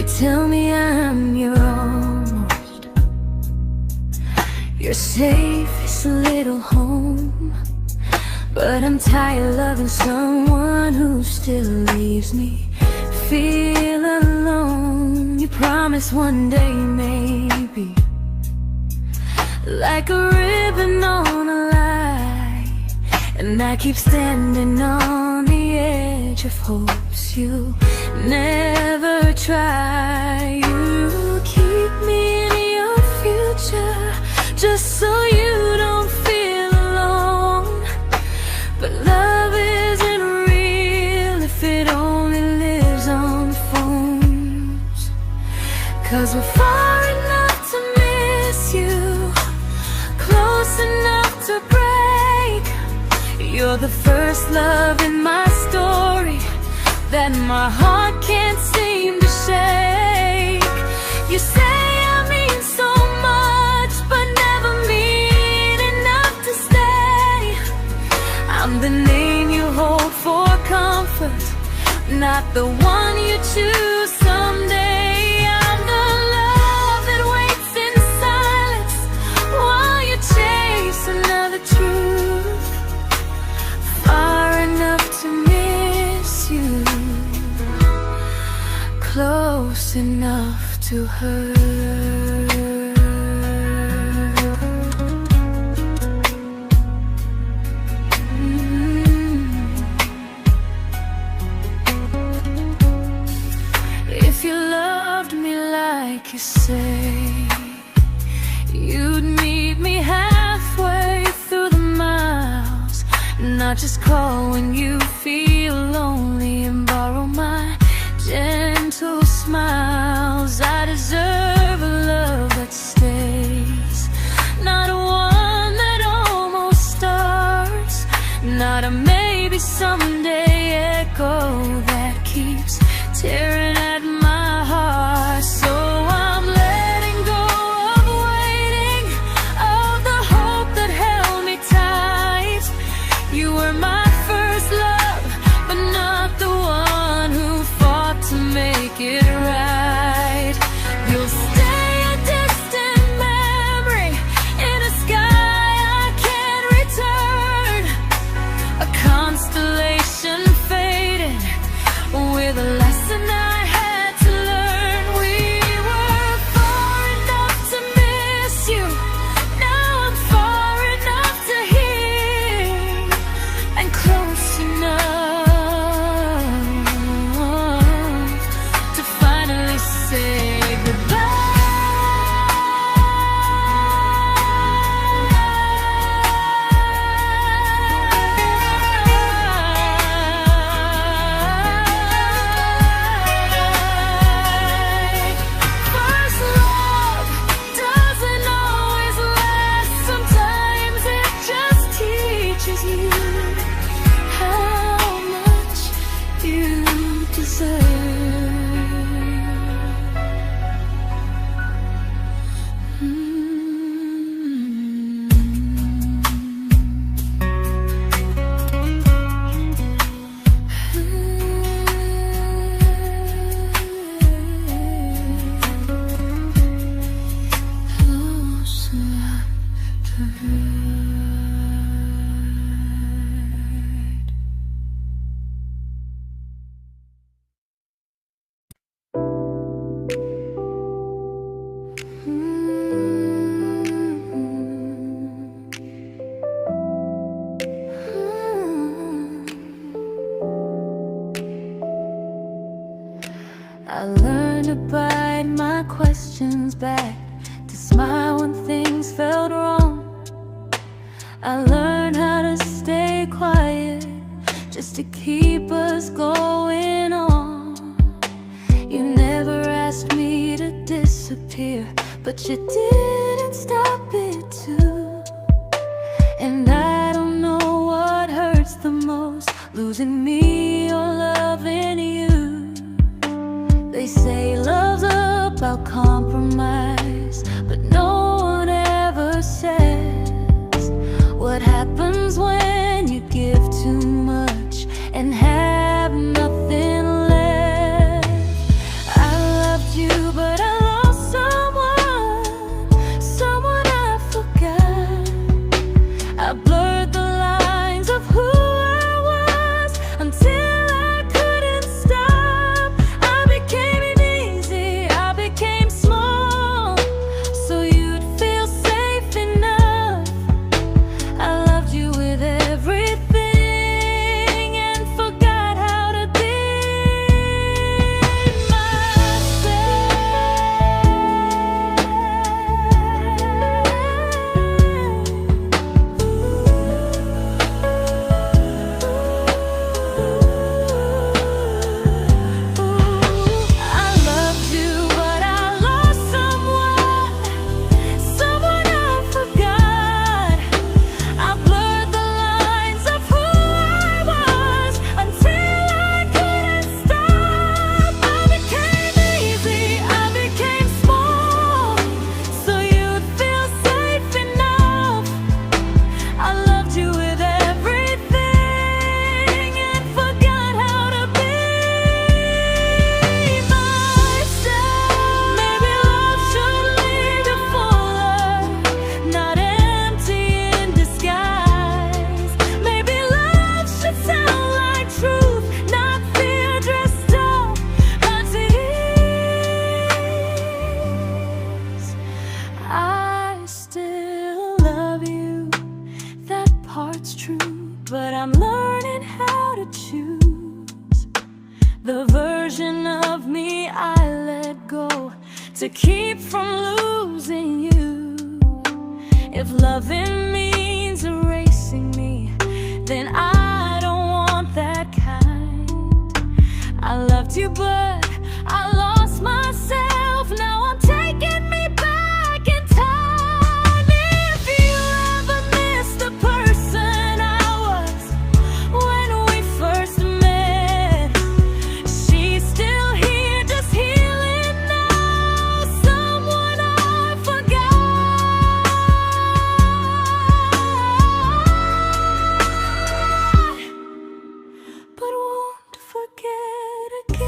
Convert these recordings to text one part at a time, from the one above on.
tell me I'm your almost, your safest little home. But I'm tired loving someone who still leaves me feel alone. You promise one day maybe, like a ribbon on a line, and I keep standing on the edge of hopes you never try. You keep me in your future just so you don't feel alone. But love isn't real if it only lives on the phones. 'Cause we're far enough to miss you, close enough to break. You're the first love in my story that my heart can't seem to shake. You say I mean so much, but never mean enough to stay. I'm the name you hold for comfort, not the one you choose someday. I'm the love that waits in silence while you chase another truth. Far enough to miss you, close enough to hurt. If you loved me like you say, you'd meet me halfway through the miles, not just call when you feel lonely and borrow my gentle smiles. I deserve a love that stays, not one that almost starts, not a maybe someday echo that keeps tearing at my heart. So I'm letting go of waiting, of the hope that held me tight. You were my first love, but not the one who fought to make it right. You'll stay a distant memory in a sky I can't return, a constellation faded with a lesson I had to learn. We were far enough to miss you, now I'm far enough to hear, and close enough to finally say goodbye. First love doesn't always last, sometimes it just teaches you how much you deserve. Close enough to hurt. I learned to bite my questions back, to smile when things felt wrong. I learned how to stay quiet just to keep us going on. You never asked me to disappear, but you didn't stop it too. And I don't know what hurts the most, losing me or loving you. They say love's about compromise, but no one ever says what happens when you give too much and have nothing left. I loved you I'm learning how to choose the version of me I let go to keep from losing you. If loving means erasing me, then I don't want that kind. I loved you, but I lost myself. Now I'm taking me back in time. If you ever miss the person I was when we first met, she's still here, just healing now. Someone I forgot, but won't forget again.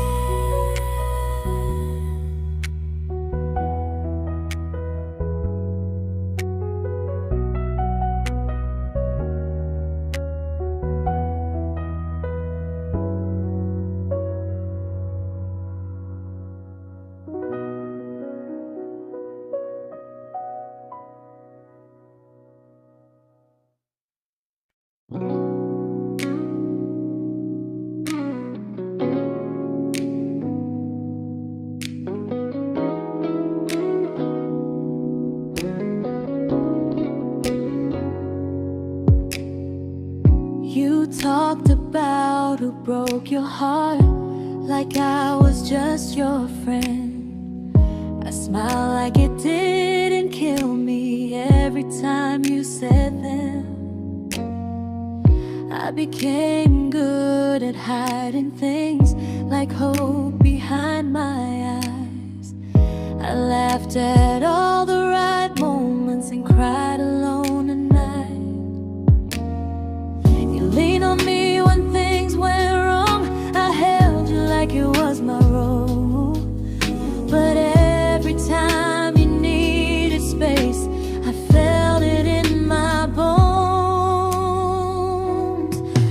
You talked about who broke your heart, like I was just your friend. I smiled like it didn't kill me every time you said them. I became good at hiding things like hope behind my eyes. I laughed at all the right moments and cried alone at night. You leaned on me when things went wrong. I held you like it was my role. But every time you needed space, I felt it in my bones.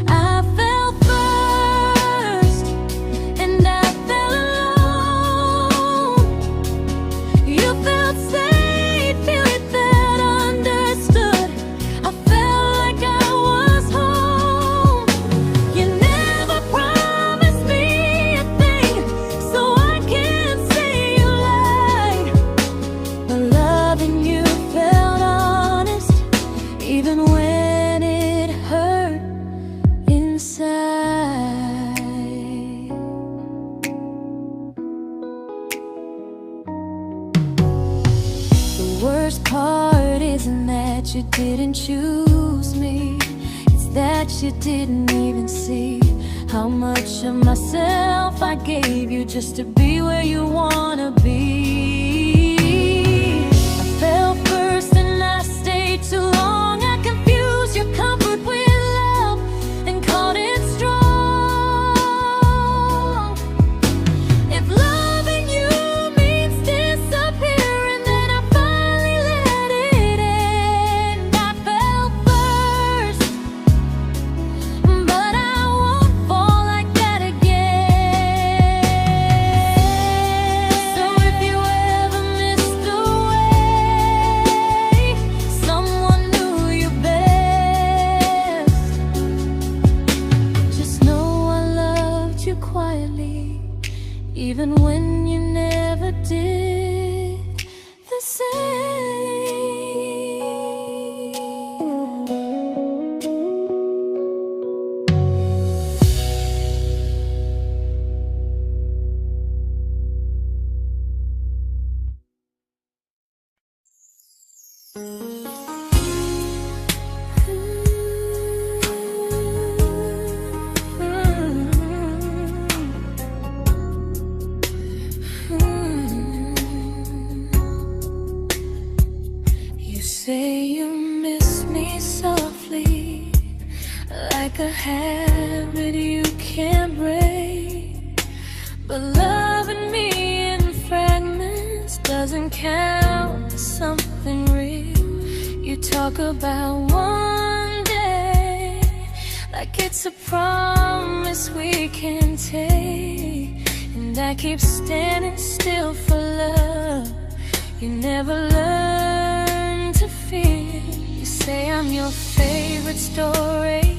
I fell first, and I fell alone. You felt safe, feeling that understood. I felt like I was home. You never promised me a thing, so I can't say you lied. But loving you felt honest, even when it hurt inside. The worst part isn't that you didn't choose me, it's that you didn't even see how much of myself I gave you just to be where you wanna be. I fell first and I stayed too long. I confused your comfort with love and called it strong. If loving you means disappearing, then I finally let it end. I fell first, but I won't fall like that again. So if you ever missed the way someone knew you best, just know I loved you quietly, even when you never did the same. You say you miss me softly, like a habit you can't break. But loving me in fragments doesn't count as something real. You talk about one day like it's a promise we can take, and I keep standing still for love. You never learn to feel. You say I'm your favorite story,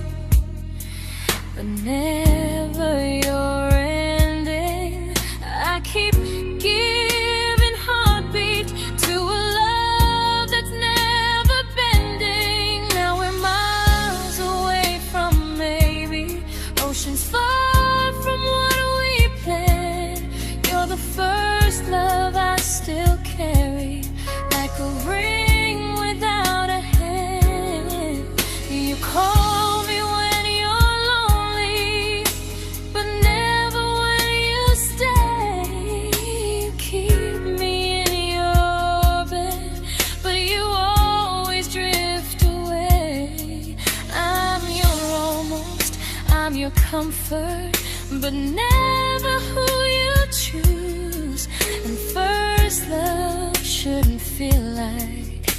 but never your ending. I keep giving heartbeat to a love that's never bending. Now we're miles away from maybe, oceans far from what we planned. You're the first love I still carry, like a ring without a hand. You call me when you're lonely, but never when you stay. You keep me in your bed, but you always drift away. I'm your almost, I'm your comfort, but never who you choose. And first love shouldn't feel like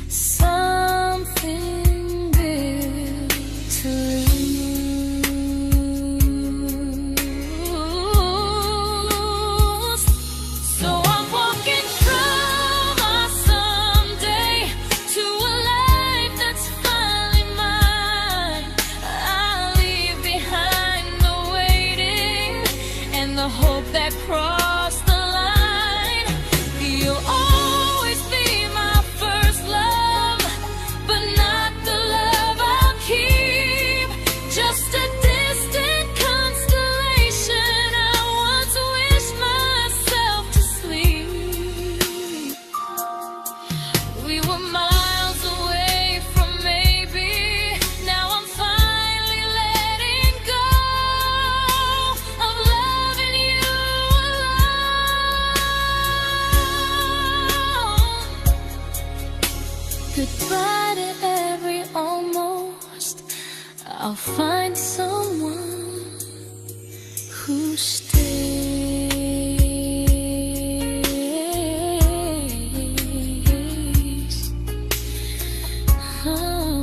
something built to lose. So I'm walking through my someday to a life that's finally mine. I'll leave behind the waiting and the hope that crossed the line. You'll always be my first love, but not the love I'll keep. Just a distant constellation I once wished myself to sleep. We were miles away from maybe, now I'm finally letting go of loving you alone. Goodbye to every almost, I'll find someone who stays. Oh.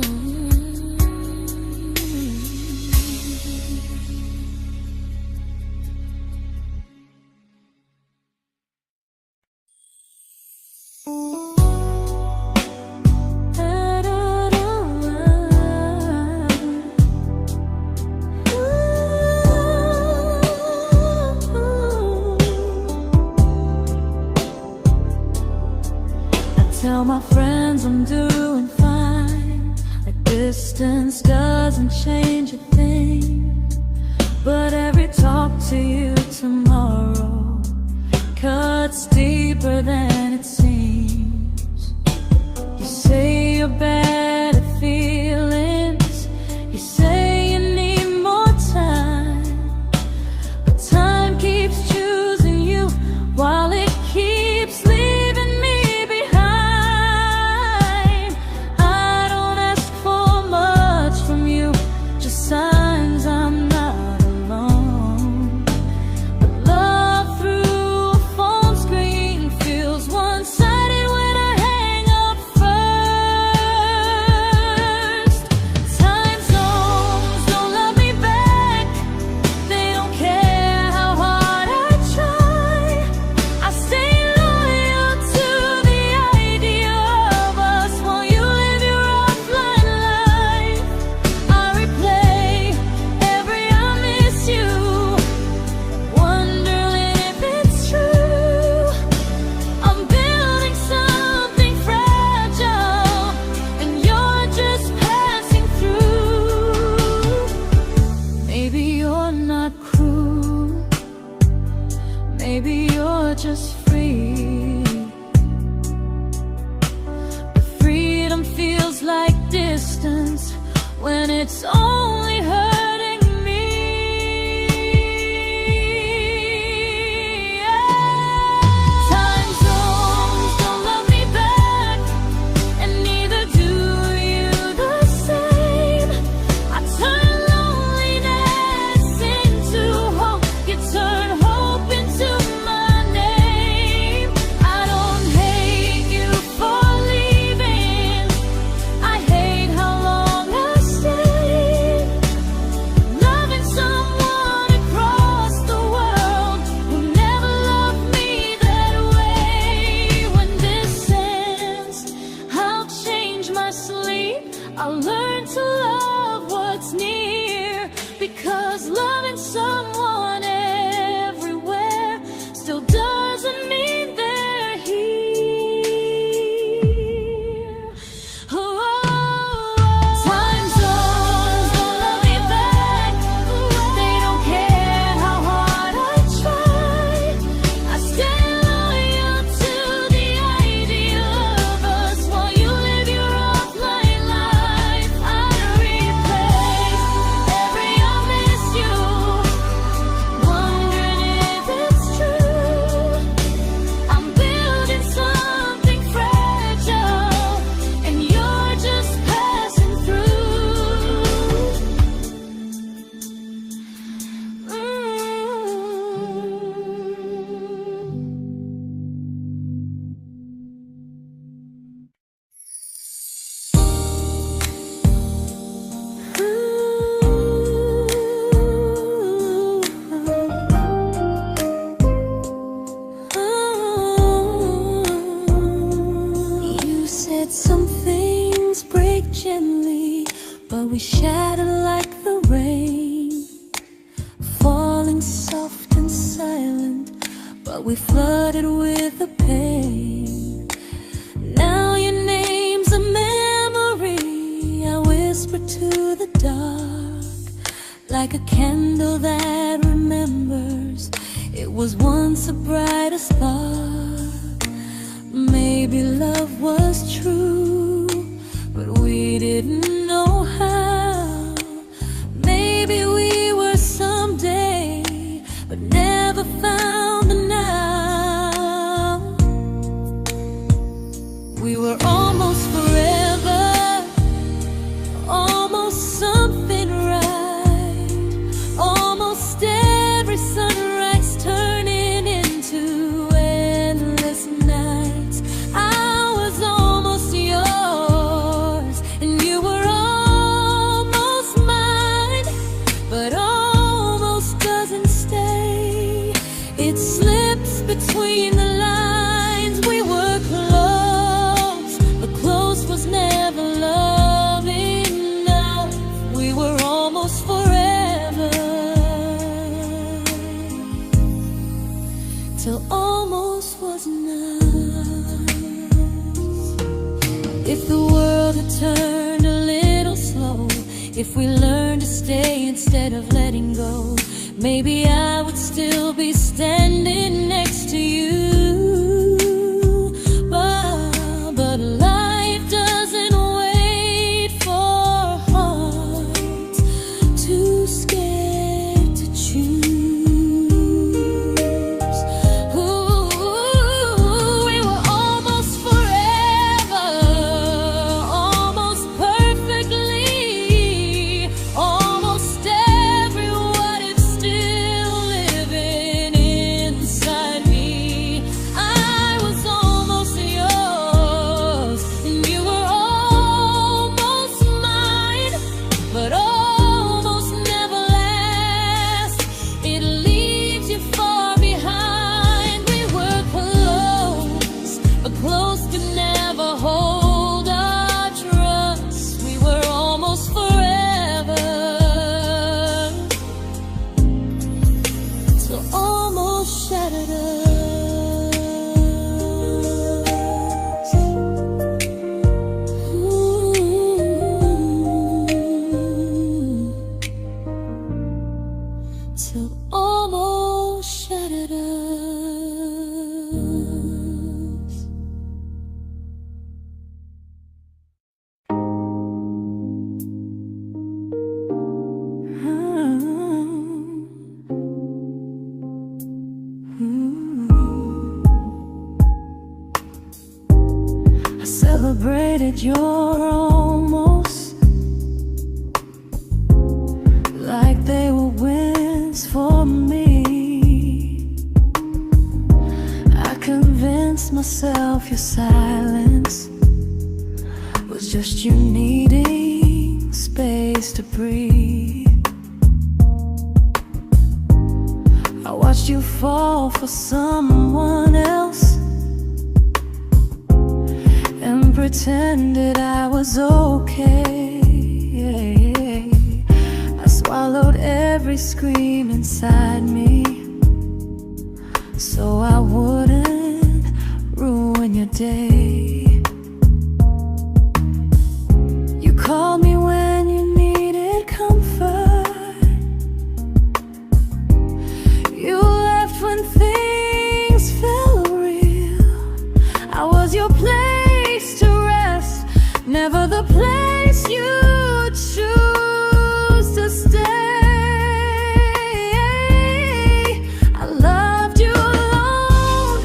Tell my friends I'm doing fine, like distance doesn't change a thing. But every talk to you tomorrow cuts deeper than it seems. You say you're bad at feelings, you say you need more time, but time keeps choosing you while it keeps leaving me behind. I don't ask for much from you, just signs I'm not alone. But love through a phone screen feels one-sided when I hang up first. Time zones don't love me back, they don't care how hard I try. I stay loyal to the idea of us while you live your offline life. I replay every I miss you, wondering if it's true. I'm building something fragile, and you're just passing through. Maybe you're not cruel, maybe you're just free. But freedom feels like distance when it's only hurting me. Time zones don't love me back, and neither do you the same. I turn loneliness into hope, you turn hope into my name. I don't hate you for leaving, I hate how long I stayed. we shattered like the rain, falling soft and silent, but we flooded with the pain. Now your name's a memory I whisper to the dark, like a candle that remembers it was once a brighter spark. Maybe love was true, but we didn't know how. Maybe we were someday, but never found the now. We were almost forever, almost something right, almost every sunrise turning into endless nights. I was almost yours, and you were almost mine, but almost doesn't stay. It slips between the lines. We were close, but close was never love enough. We were almost forever, till almost was enough. If the world had turned a little slow, if we learned to stay instead of letting go, maybe I would still be standing next to you. But life doesn't wait for hearts too scared to choose. Ooh, we were almost forever, almost perfectly, almost every what if still living inside me. I was almost yours, and you were almost mine, but almost never lasts. It leaves you far behind. We were close, but close could never hold our trust. We were almost forever, till almost shattered us. Ooh, till almost shattered us. I celebrated your almost like they were wins for me. I convinced myself your silence was just you needing space to breathe. I watched you fall for someone else and pretended I was okay. I swallowed every scream inside me so I wouldn't ruin your day. You called me when you needed comfort. You left when things felt real. I was your place to rest, never the place you choose to stay. I loved you alone,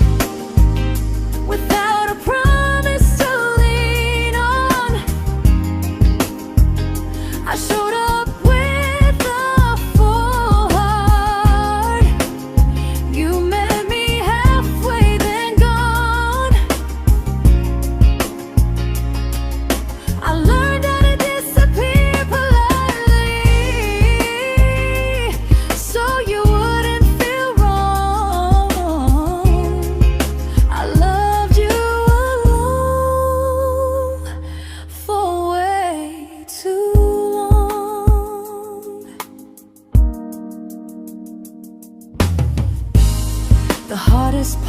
without a promise to lean on. I showed up with a full heart. You met me halfway, then gone. I learned how to disappear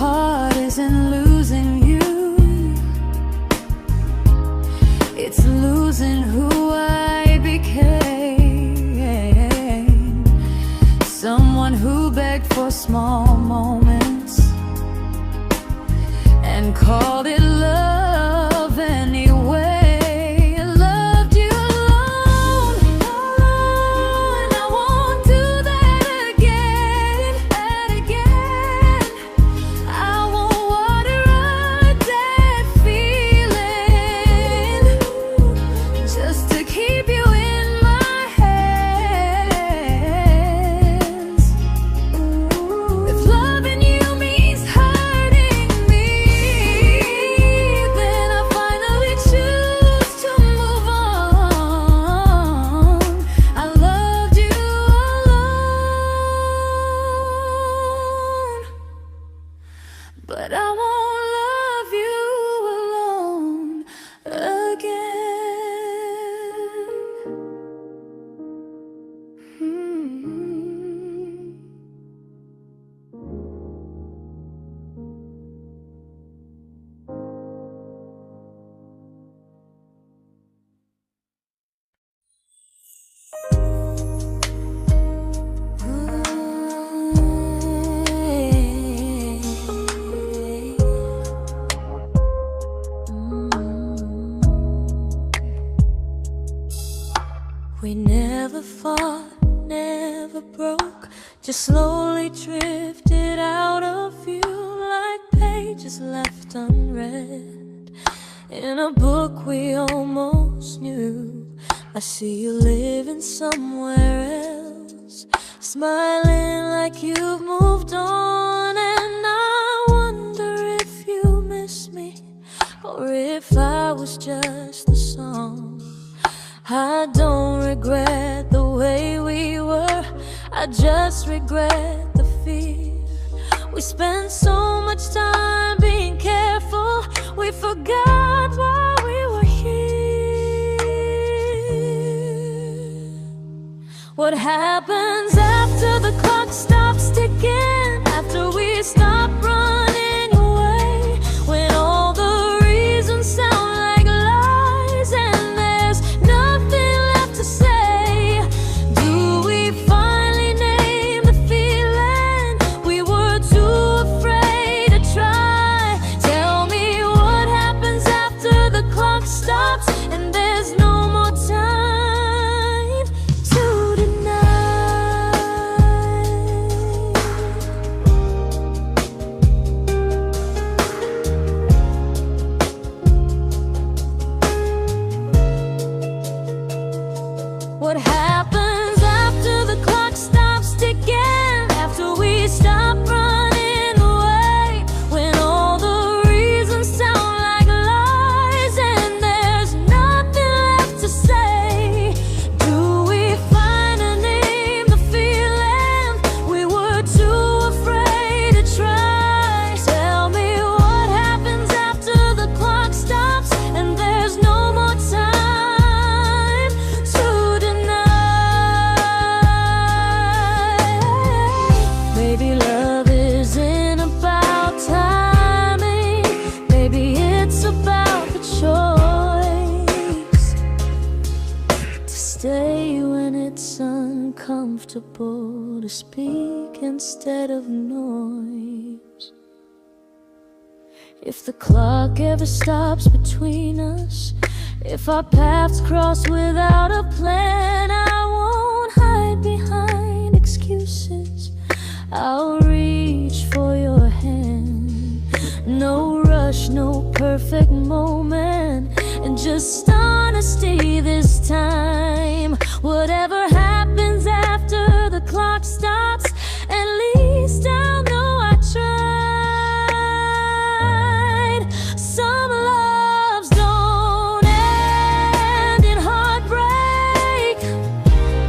heart isn't losing you, it's losing who I became. Someone who begged for small moments and called it love anyway. Loved you alone, and I won't do that again, and again. I won't water a dead feeling just to keep you in my hands. If loving you means hurting me, then I finally choose to move on. I loved you alone, but I won't love you alone again. We never fought, never broke, just slowly drifted out of view like pages left unread in a book we almost knew. I see you living somewhere else, smiling like you've moved on, and I wonder if you miss me or if I was just a song. I don't regret the way we were, I just regret the fear. We spent so much time being careful, we forgot why we were here. What happens after the clock stops ticking, after we stop running away, when all the reasons sound like lies and there's nothing left to say? Do we finally name the feeling we were too afraid to try? Tell me what happens after the clock stops and there's no more time to deny. What happens after the clock stops ticking, after we stop running away, when all the reasons sound like lies and there's nothing left to say? Do we finally name the feeling we were too afraid to try? Tell me what happens after the clock stops and there's no more time to deny. Maybe love isn't about timing, maybe it's about the choice to stay when it's uncomfortable, to speak instead of noise. If the clock ever stops between us, if our paths cross without a plan, I won't hide behind excuses, I'll reach for your hand. No rush, no perfect moment, and just honesty this time. Whatever happens after the clock stops, at least I'll know I tried. Some loves don't end in heartbreak,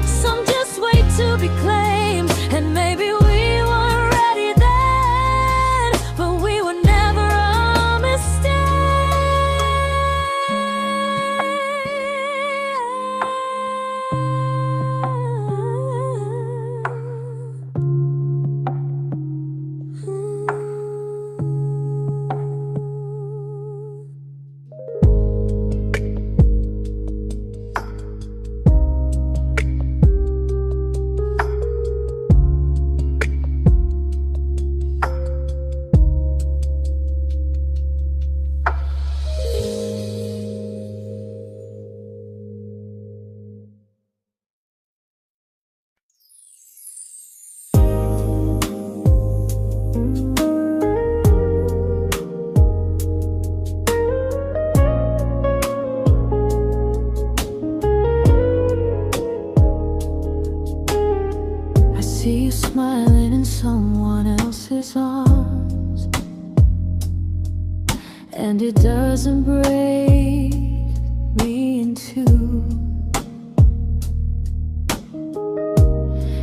some just wait to be claimed, and maybe we weren't ready then, but we were never a mistake. and it doesn't break me in two.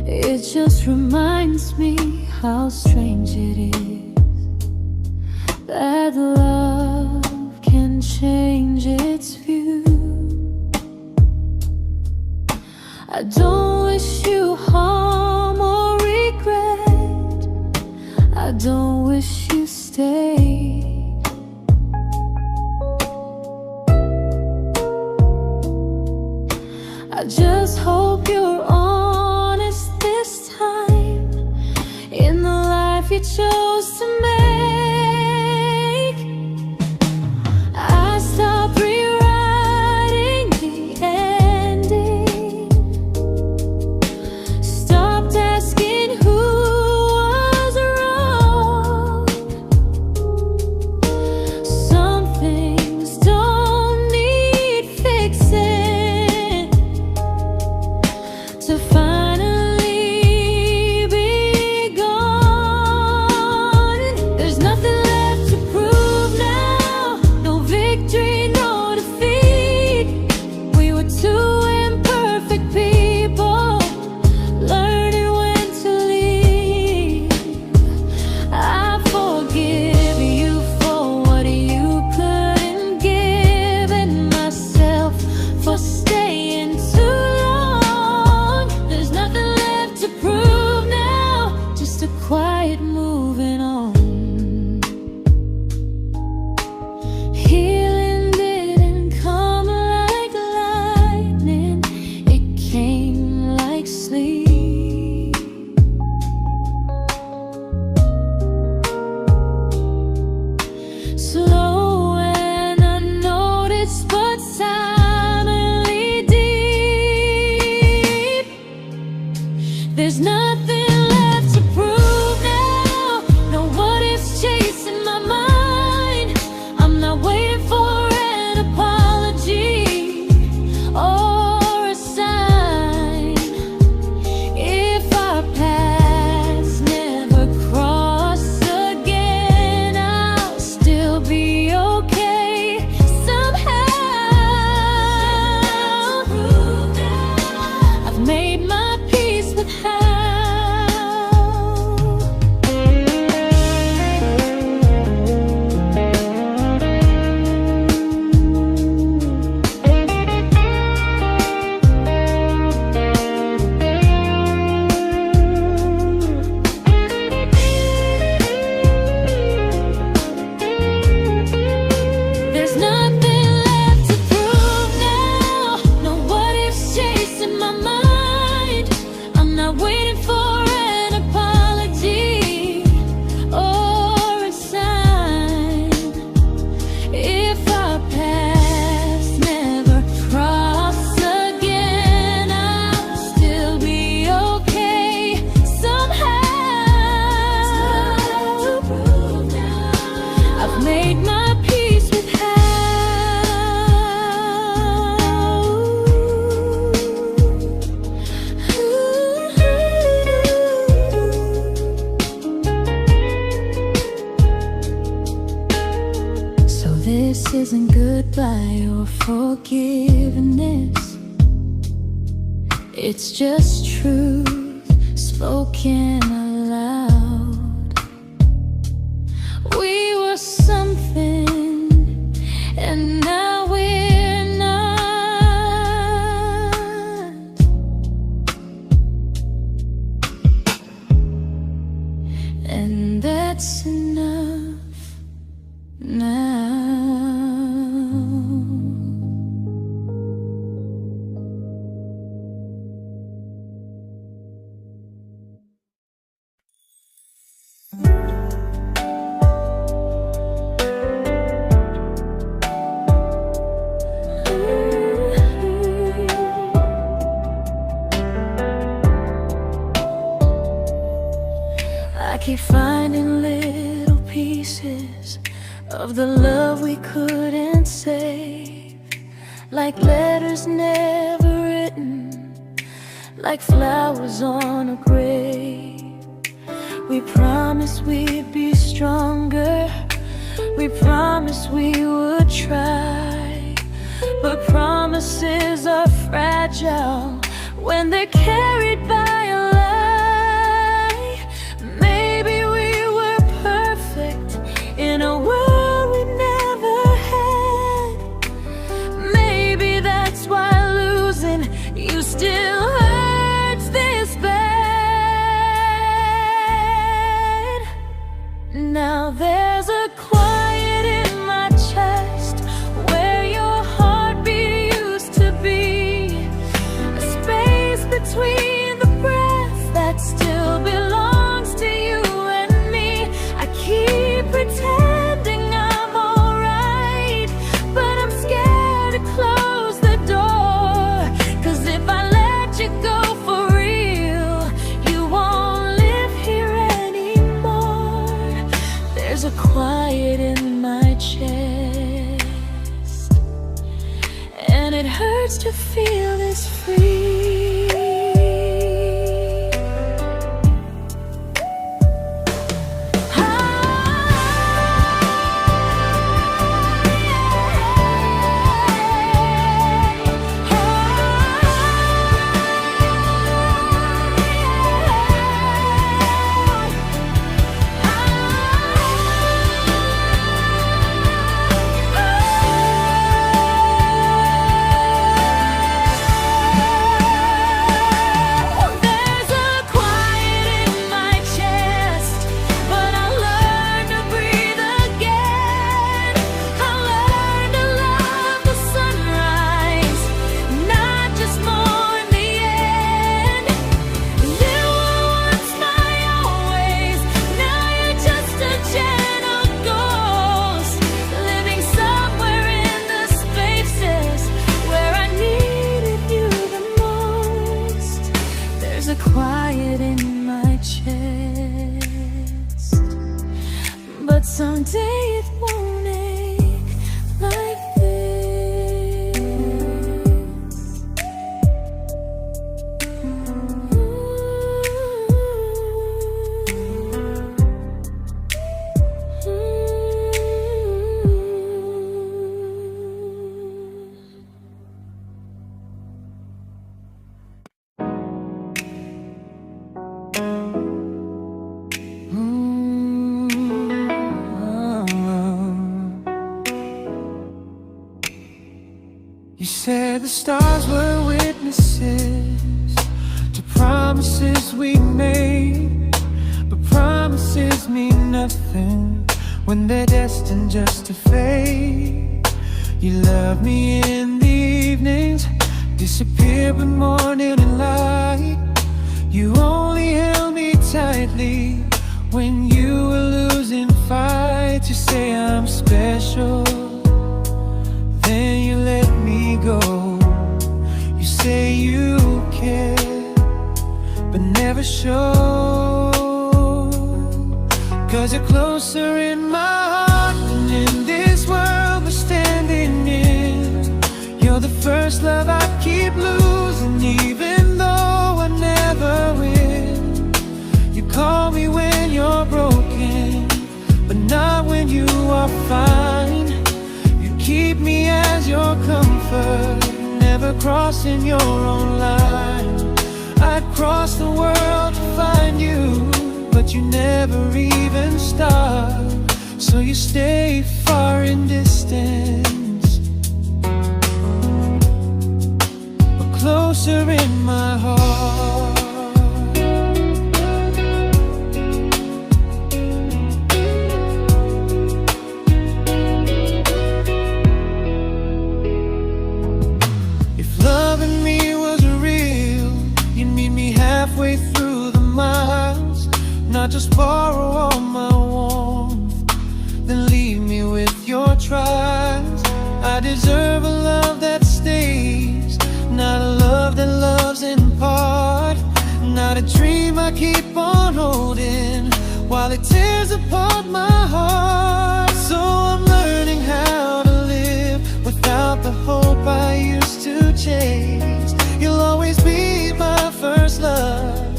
It just reminds me how strange it is that love can change its view. I don't wish you harm or regret. I don't wish you stay. I just hope you're honest this time in the life you chose to make. I stopped rewriting the ending, stopped asking who was wrong. Some things don't need fixing to finally be gone. There's nothing left to prove now, no victory, no defeat. We were two imperfect people, learning when to leave. I forgive you for what you couldn't give, and myself for staying too long. There's nothing left to prove now, just a quiet moving on. Healing didn't come like lightning, it came like sleep. Slow and unnoticed, but silently deep. There's nothing left to prove now, no what ifs chasing my mind. I'm not waiting for an apology or a sign. If our paths never cross again, I'll still be okay somehow. I've made my peace with how. There's nothing left to prove now, no what ifs chasing my mind. I'm not waiting for an apology or a sign. If our paths never cross again, I'll still be okay somehow. I've made my peace with how. So this isn't goodbye or forgiveness, it's just truth spoken aloud. We were something, and now we're not. And that's enough now. I keep finding little pieces of the love we couldn't save, like letters never written, like flowers on a grave. We promised we'd be stronger, We promised we would try, but promises are fragile when they're carried by a lie. Maybe we were perfect in a world we never had. Maybe that's why losing you still hurts this bad. Now there's a quiet in my chest where your heartbeat used to be, a space between the breath that still belongs to you and me. I keep pretending I'm alright, but I'm scared to close the door. 'Cause if I let you go for real, you won't live here anymore. There's a quiet in my chest, and it hurts to feel this free. There's a quiet in my chest, but someday it won't ache like this. You said the stars were witnesses to promises we made, but promises mean nothing when they're destined just to fade. You love me in the evenings, disappear when morning and light. You only held me tightly when you were losing fights. You say I'm special, then you let me go. You say you care, but never show. 'Cause you're closer in my heart than in this world we're standing in. You're the first love I keep losing, even though I never win. You call me when you're broken, but not when you are fine. Keep me as your comfort, never crossing your own line. I'd cross the world to find you, but you never even start. So you stay far in distance, but closer in my heart. Halfway through the miles, not just borrow all my warmth, then leave me with your trials. I deserve a love that stays, not a love that loves in part. Not a dream I keep on holding while it tears apart my heart. So I'm learning how to live without the hope I used to chase. You'll always be my first love,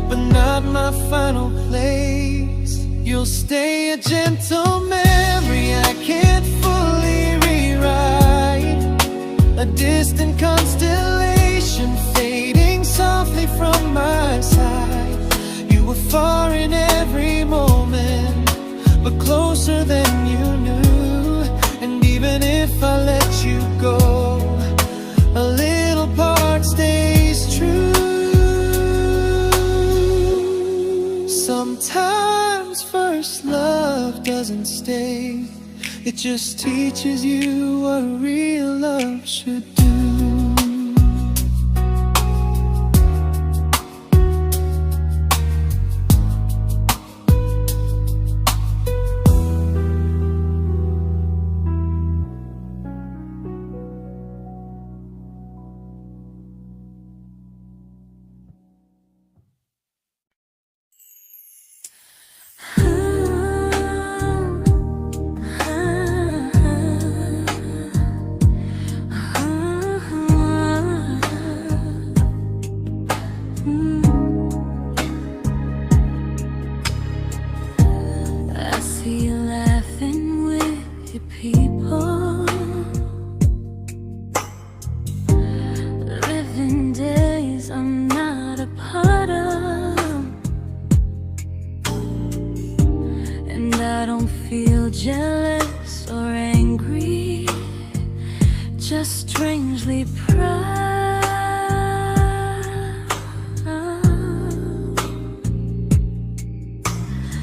but not my final place. You'll stay a gentle memory distant constellation fading softly from my side. You were far in every moment, but closer than you knew. And even if I let you go, a little part stays true. Sometimes first love doesn't stay, it just teaches you what real love should do. Jealous or angry, just strangely proud.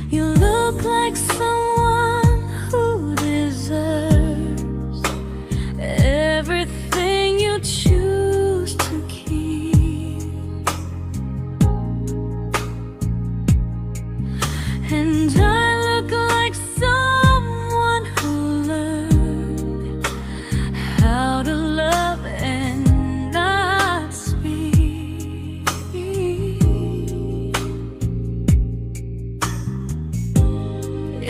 You look like someone who deserves everything you choose to keep. And I look like someone who learned how to love and not speak.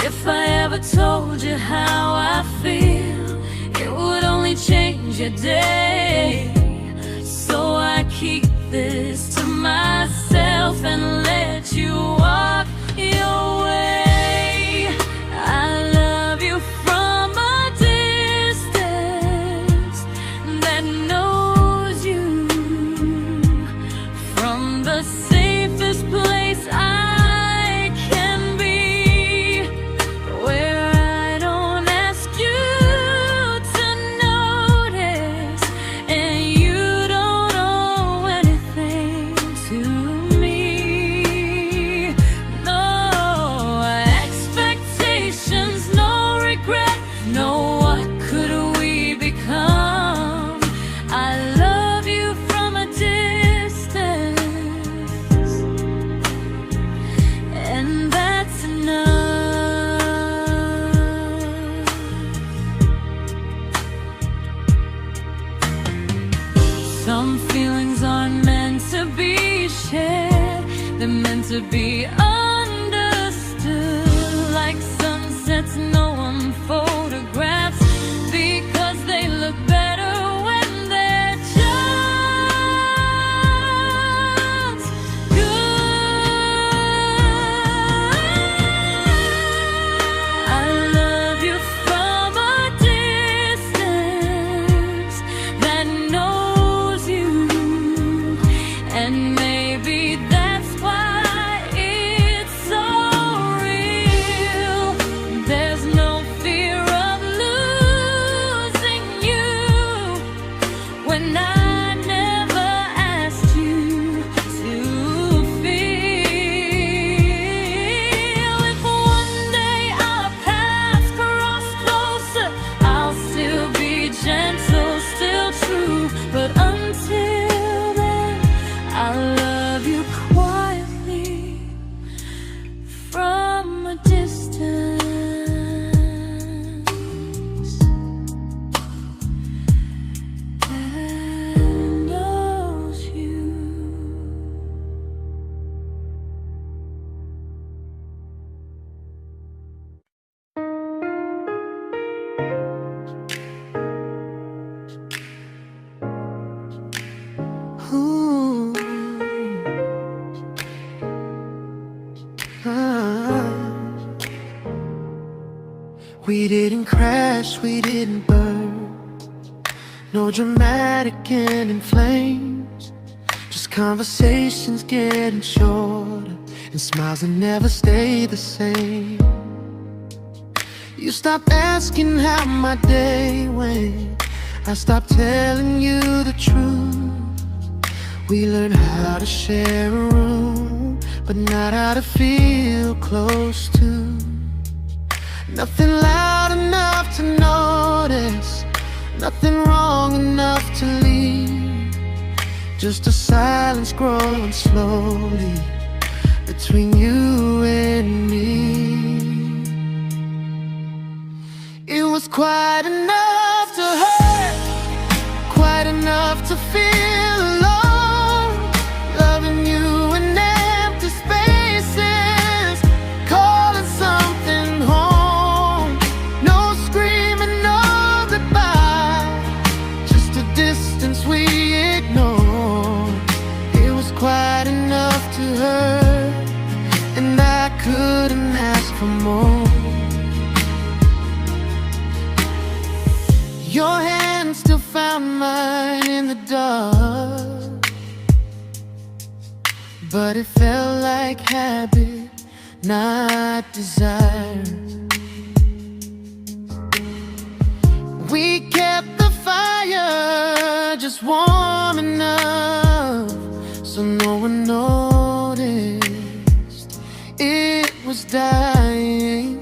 If I ever told you how I feel, it would only change your day. So I keep this to myself and let you walk your way. I love you from a distance that knows you, from the safest place I can be, where I don't ask you to notice and you don't owe anything to me. No expectations, no regret, no what could we become. I love you from a distance, and that's enough. Some feelings aren't meant to be shared, they're meant to be understood. Like sunsets no one photographs, because they look better when they're just good. I love you from a distance that knows you, and maybe that's why it's so real. There's no fear of losing you when I never asked you to feel. If one day our paths cross closer, I'll still be gentle, still true. But until then, I love you quietly from a distance that knows you. Ooh. Ah. We didn't crash, we didn't burn. No dramatic ending flames, just conversations getting shorter, and smiles that never stay the same. You stopped asking how my day went, I stopped telling you the truth. We learned how to share a room, but not how to feel close to. Nothing loud enough to notice, nothing wrong enough to leave. Just a silence growing slowly between you and me. It was quite enough to hurt, quite enough to feel alone. Loving you in empty spaces, calling something home. No screaming, no goodbye, just a distance we ignored. It was quite enough to hurt, and I couldn't ask for more. Your hand still found mine in the dark, but it felt like habit, not desire. We kept the fire just warm enough so no one noticed it was dying.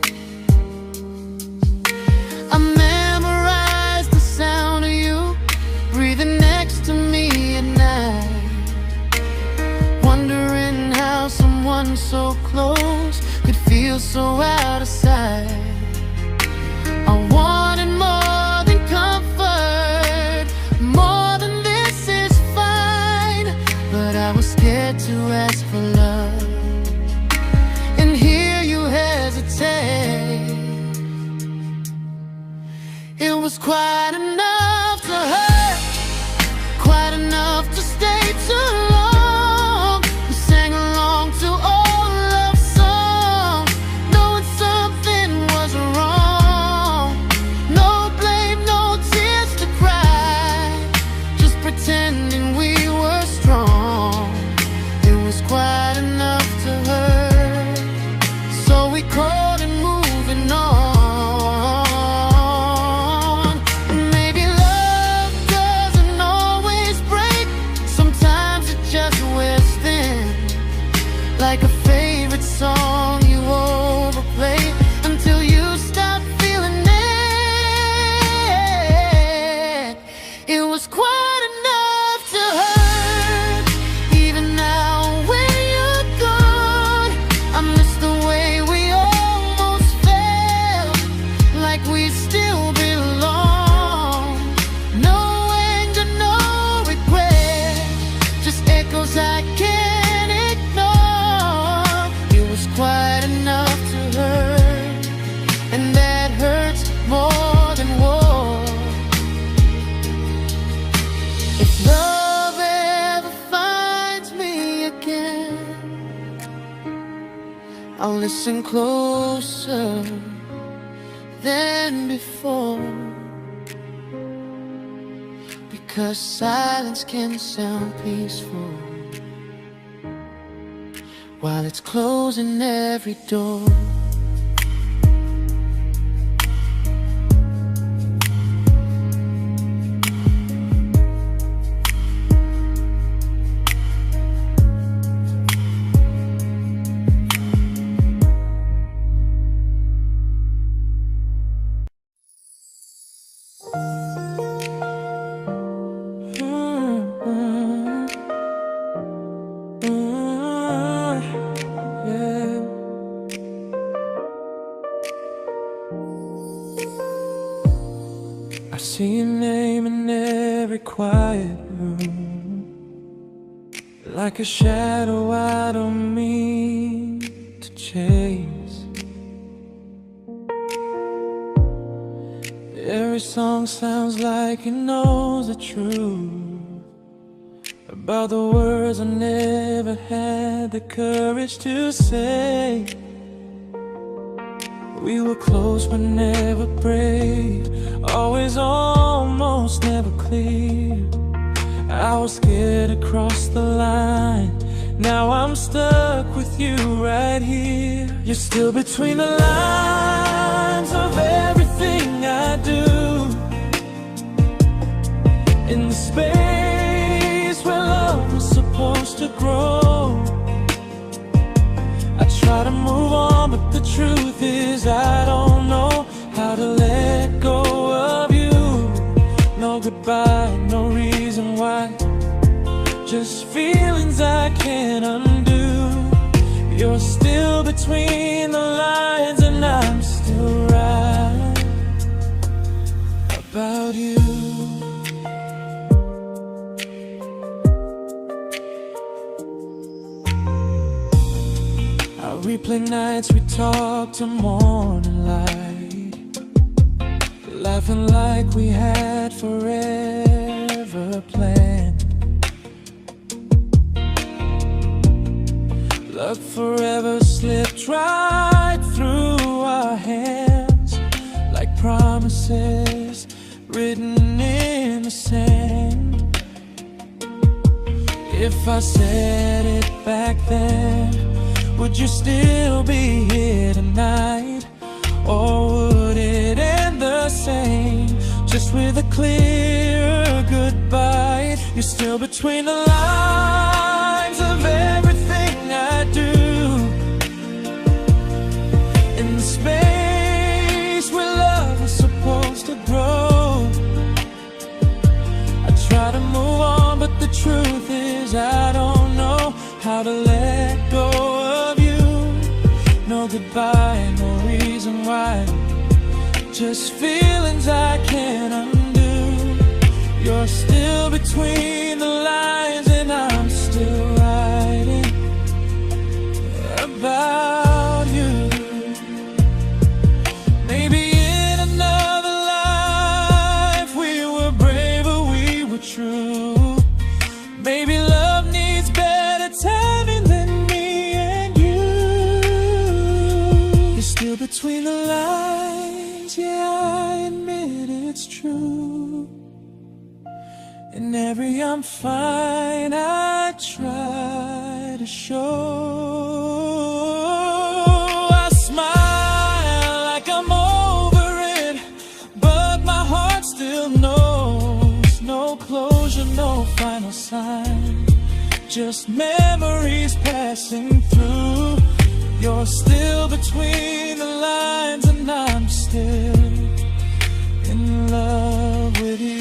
I memorized the sound of you breathing next to me at night, wondering how someone so close could feel so out of sight. I wanted more than comfort, more than this is fine, but I was scared to ask for love, and here you hesitate. It was quite enough to hurt, quite enough to stay too long. We sang along to old love songs, knowing something was wrong. No blame, no tears to cry, just pretending we were strong. It was quite enough to hurt, so we called it moving on. Like a favorite song you overplay until you stop feeling it. It was quite enough to hurt. Even now when you're gone, I miss the way we almost felt, like we still belong. No anger, no regret, just echoes I can't ignore. Quite enough to hurt, and that hurts more than war. If love ever finds me again, I'll listen closer than before, because silence can sound peaceful while it's closing every door. I see your name in every quiet room, like a shadow I don't mean to chase. Every song sounds like it knows the truth about the words I never had the courage to say. We were close but never brave, always almost, never close. clear. I was scared to cross the line. Now I'm stuck with you right here. You're still between the lines of everything I do. In the space where love was supposed to grow. I try to move on, but the truth is I don't know how to let go of you. No goodbye, no reason why. Just feelings I can't undo. You're still between the lines, and I'm still right about you. I replay nights we talk till morning light, laughing like we had forever planned. Luck forever slipped right through our hands, like promises written in the sand. If I said it back then, would you still be here tonight? Or would it end the same, just with a clear goodbye? You're still between the lines of everything I do. In the space where love was supposed to grow. I try to move on, but the truth is I don't know how to let go of you. No goodbye, no reason why. Just feelings I can't undo. You're still between the lines, and I'm still writing about you. Maybe in another life we were braver, we were true. Maybe love needs better timing than me and you. You're still between the lines, yeah, I admit it's true. In every I'm fine I try to show. I smile like I'm over it, but my heart still knows. No closure, no final sign, just memories passing through. You're still between the lines, and I'm still in love with you.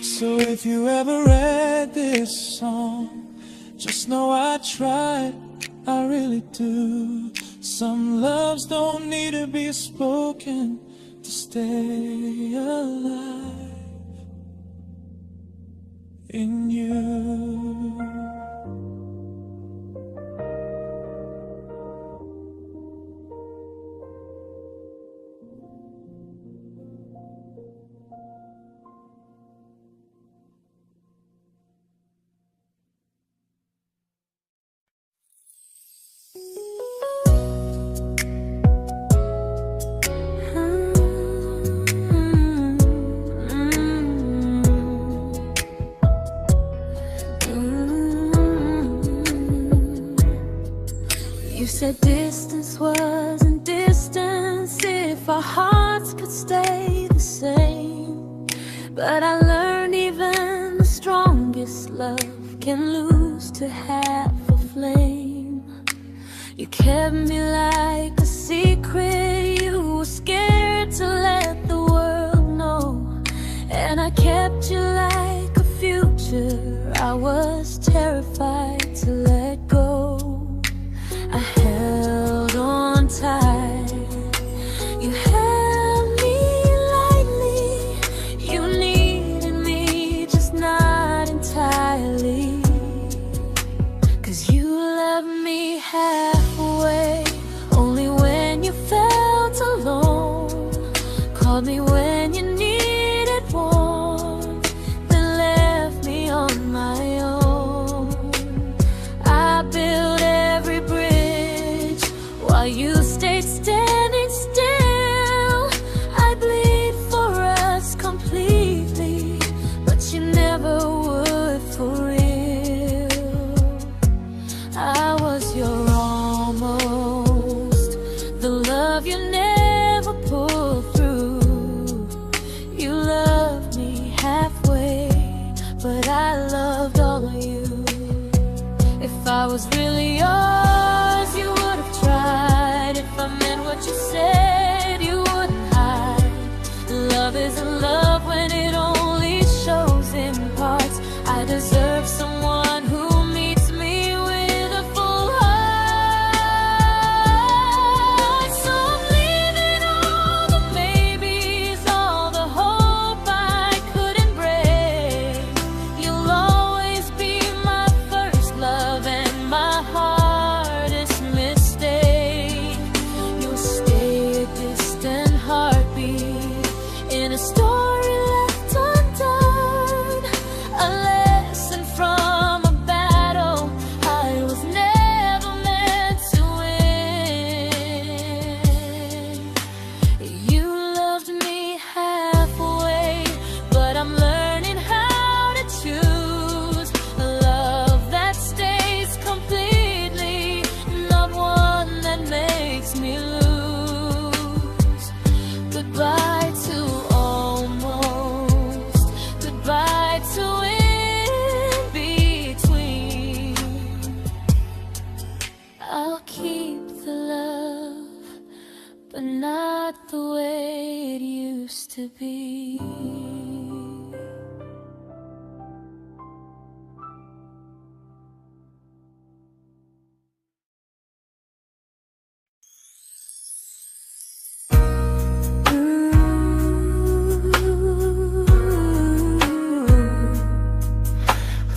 So if you ever read this song, just know I tried, I really do. Some loves don't need to be spoken to stay alive in you. You said distance wasn't distance if our hearts could stay the same. But I learned even the strongest love can lose to half a flame. You kept me like a secret you were scared to let the world know. And I kept you like a future I was terrified to let go. I held on tight, you held me lightly. You needed me, just not entirely. 'Cause you loved me halfway, only when you felt alone. Called me when you needed warmth, then left me on my own. I built every bridge while you stayed standing still. love you never pulled through. You loved me halfway, but I loved all of you. If I was really yours, you would have tried. If I meant what you said, you wouldn't hide. Love isn't love when it only shows in parts. I deserve someone who meets me with a full heart. So I'm leaving all the maybes, all the hope I couldn't break. You'll always be my first love and my hardest mistake. You'll stay a distant heartbeat in a story left undone, a lesson from a battle I was never meant to win. You loved me halfway, but I'm learning how to choose a love that stays completely, not one that makes me lose. Goodbye to almost, goodbye to in between. I'll keep the love, but not the way it used to be.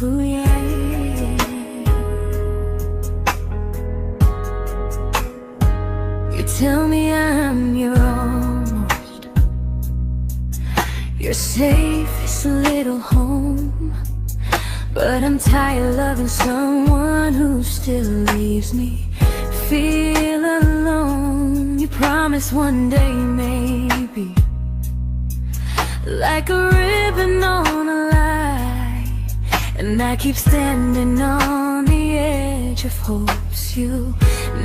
Ooh, yeah, yeah. You tell me I'm your almost, your safest little home, but I'm tired loving someone who still leaves me feel alone. You promise one day maybe, like a ribbon on a line, and I keep standing on the edge of hopes you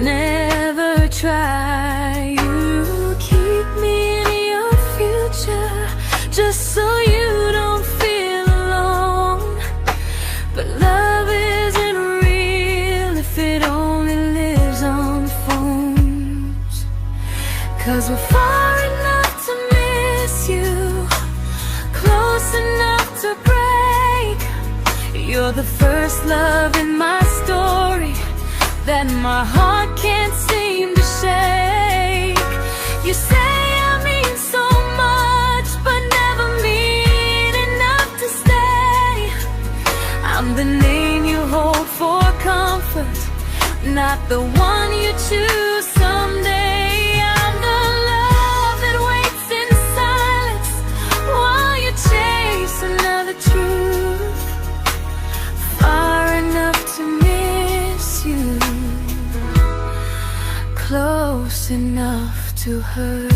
never try. You keep me in your future just so you don't feel alone. But love isn't real if it only lives on phones. 'Cause we're far enough to miss you, close enough to break. You're the first love in my story that my heart can't seem to shake. You say I mean so much, but never mean enough to stay. I'm the name you hold for comfort, not the one you choose someday. I'm the love that waits in silence while you chase another truth. Far enough to miss you, close enough to hurt.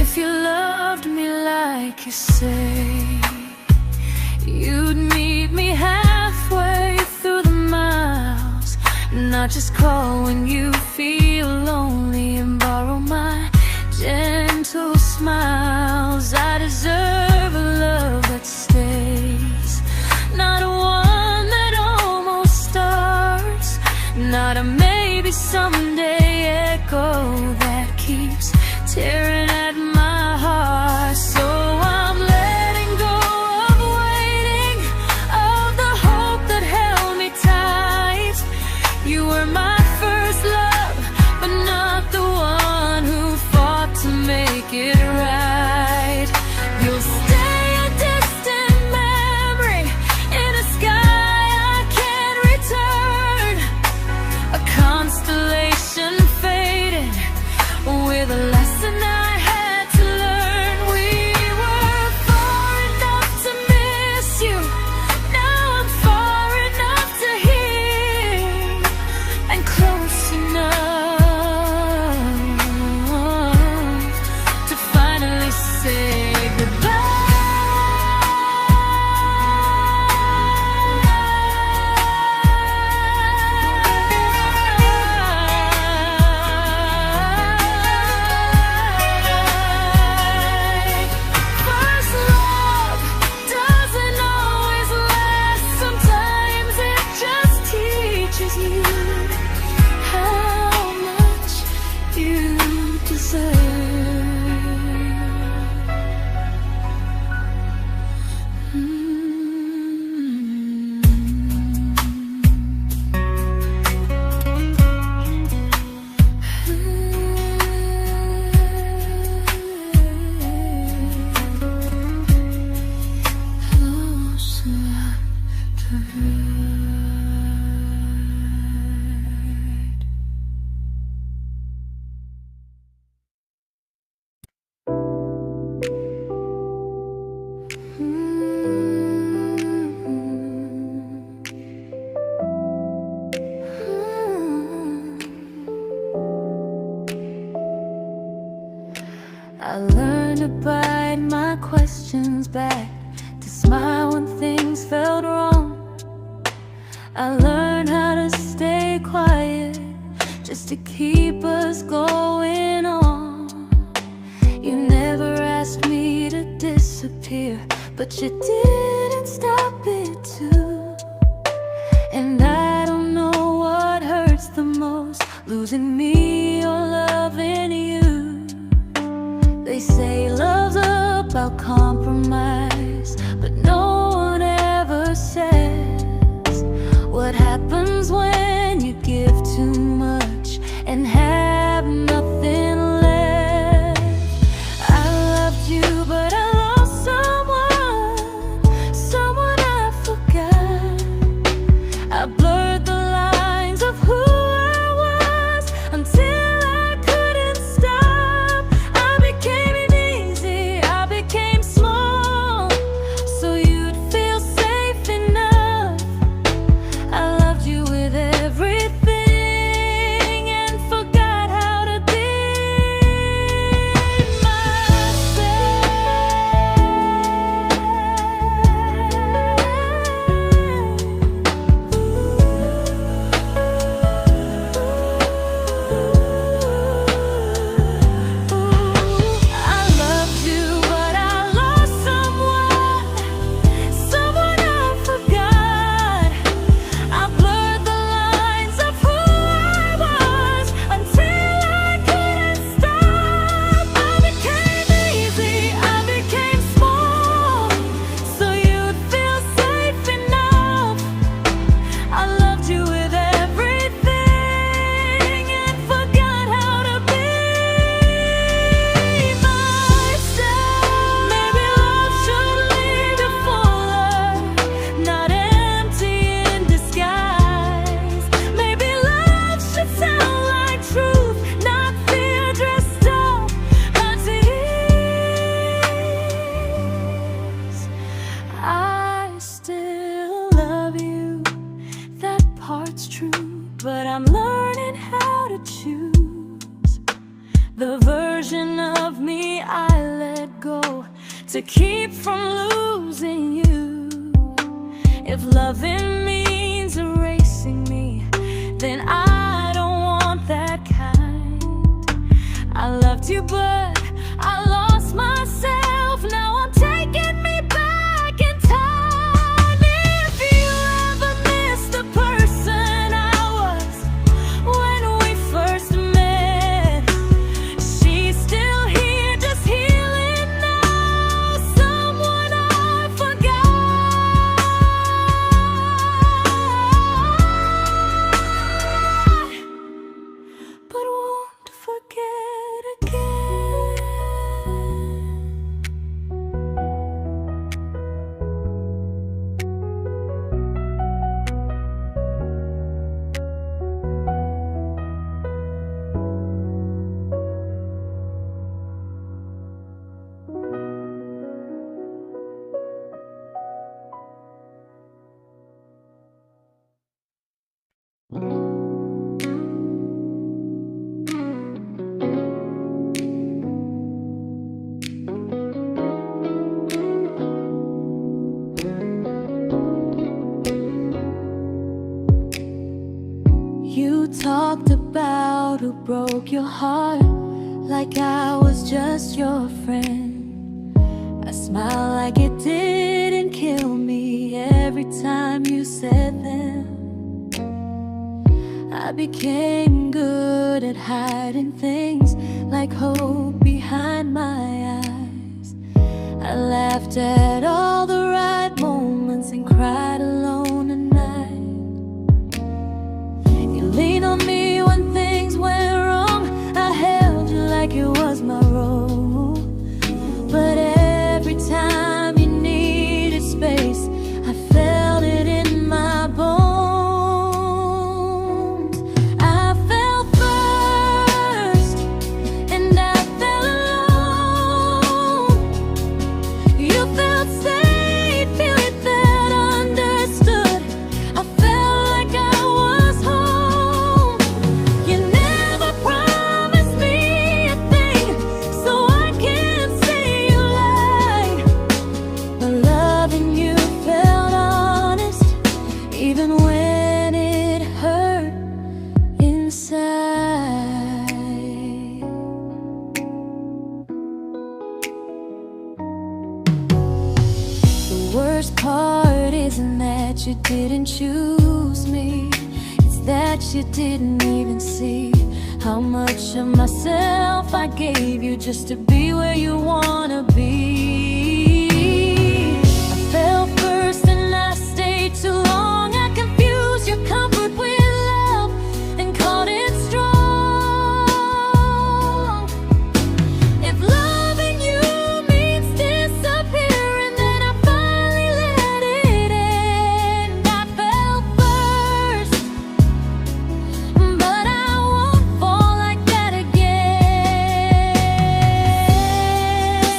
If you loved me like you say, you'd meet me halfway through the miles, not just call when you feel lonely and borrow my gentle smiles. I deserve a love that stays, not one that almost starts, not a maybe someday echo that keeps tearing at my heart. So I'm letting go of waiting, of the hope that held me tight. You were my first love, but not the one I learned to bite my questions back, to smile when things felt wrong. I learned how to stay quiet, just to keep us going on. You never asked me to disappear, but you didn't stop it too. And I don't know what hurts the most, losing me or loving you. They say love's about compromise, but no one ever says what happens when you give too much and have nothing left. I loved you, but I lost someone I forgot. I blurred the lines of who I was until I couldn't stop. I became easy, I became small, so you'd feel safe enough. I loved you with everything and forgot how to be I loved you, but I lost someone I forgot. I blurred the lines of who I was until I couldn't stop. I became easy, I became small, so you'd feel safe enough. I loved you with everything and forgot how to be myself. Maybe love should lead you fuller, not empty in disguise. Maybe love should sound like truth, not fear dressed up like tears. I still love you, that part's true, but I'm learning how to choose the version of me I let go to keep from losing you. If loving means erasing me, then I don't want that kind. I loved you, but I lost myself. Now I'm taking me back in time. If you ever missed the person I was when we first met, she's still here, just healing now. Someone I forgot, but won't forget again. You talked about who broke your heart, like I was just your friend. I smile like it didn't kill me every time you said them. I became good at hiding things like hope behind my eyes. I laughed at all the right moments and cried alone at night. You leaned on me when things went wrong. I held you like it was my role. But every time you needed space, I felt it in my bones. I fell first, and I fell alone. You felt safe. worst part isn't that you didn't choose me, it's that you didn't even see how much of myself I gave you just to be where you wanna be. I fell first and I stayed too long. I confused your comfort with love and called it strong. If loving you means disappearing, then I finally let it end. I fell first, but I won't fall like that again.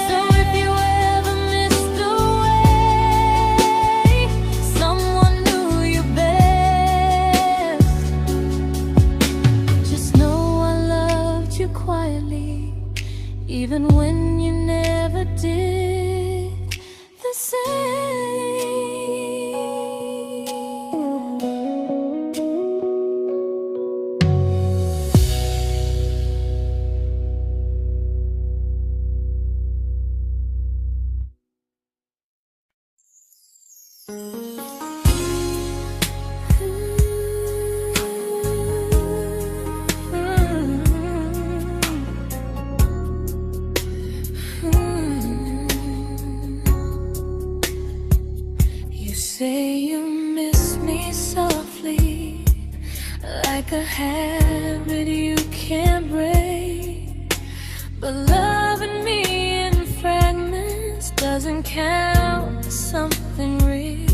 So if you ever missed the way someone knew you best, just know I loved you quietly, even when you never did the same. You say you miss me softly, like a habit you can't break. But loving me in fragments doesn't count as something real.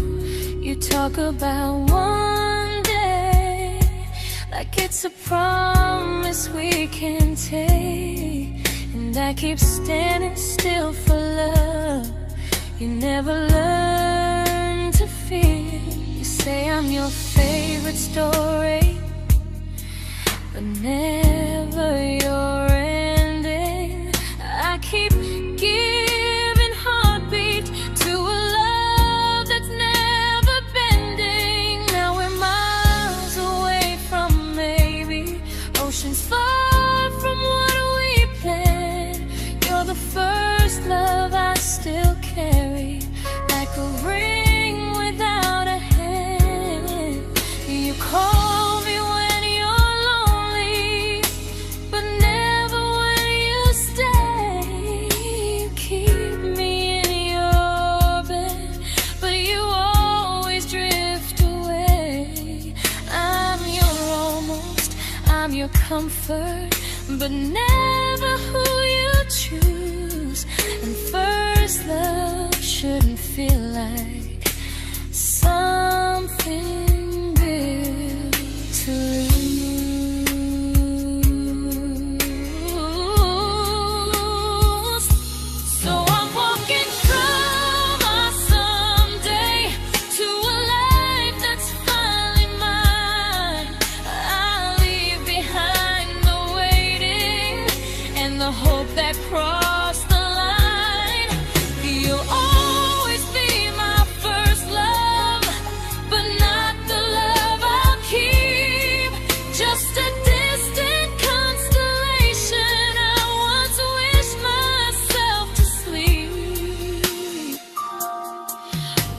You talk about one day like it's a promise we can take, and I keep standing still for love. You never learn to feel. You say I'm your favorite story, but never your ending. I keep giving heartbeat to a love that's never bending. Now we're miles away from maybe oceans far from what we planned. You're the first love I still carry, like a ring without a hand. You call me when you're lonely, but never when you stay. You keep me in your bed, but you always drift away. I'm your almost, I'm your comfort, but never who you choose. And first love shouldn't feel like something built to lose. So I'm walking from my someday to a life that's finally mine. I'll leave behind the waiting and the hope that crossed the line. You'll always be my first love, but not the love I'll keep. Just a distant constellation I once wished myself to sleep.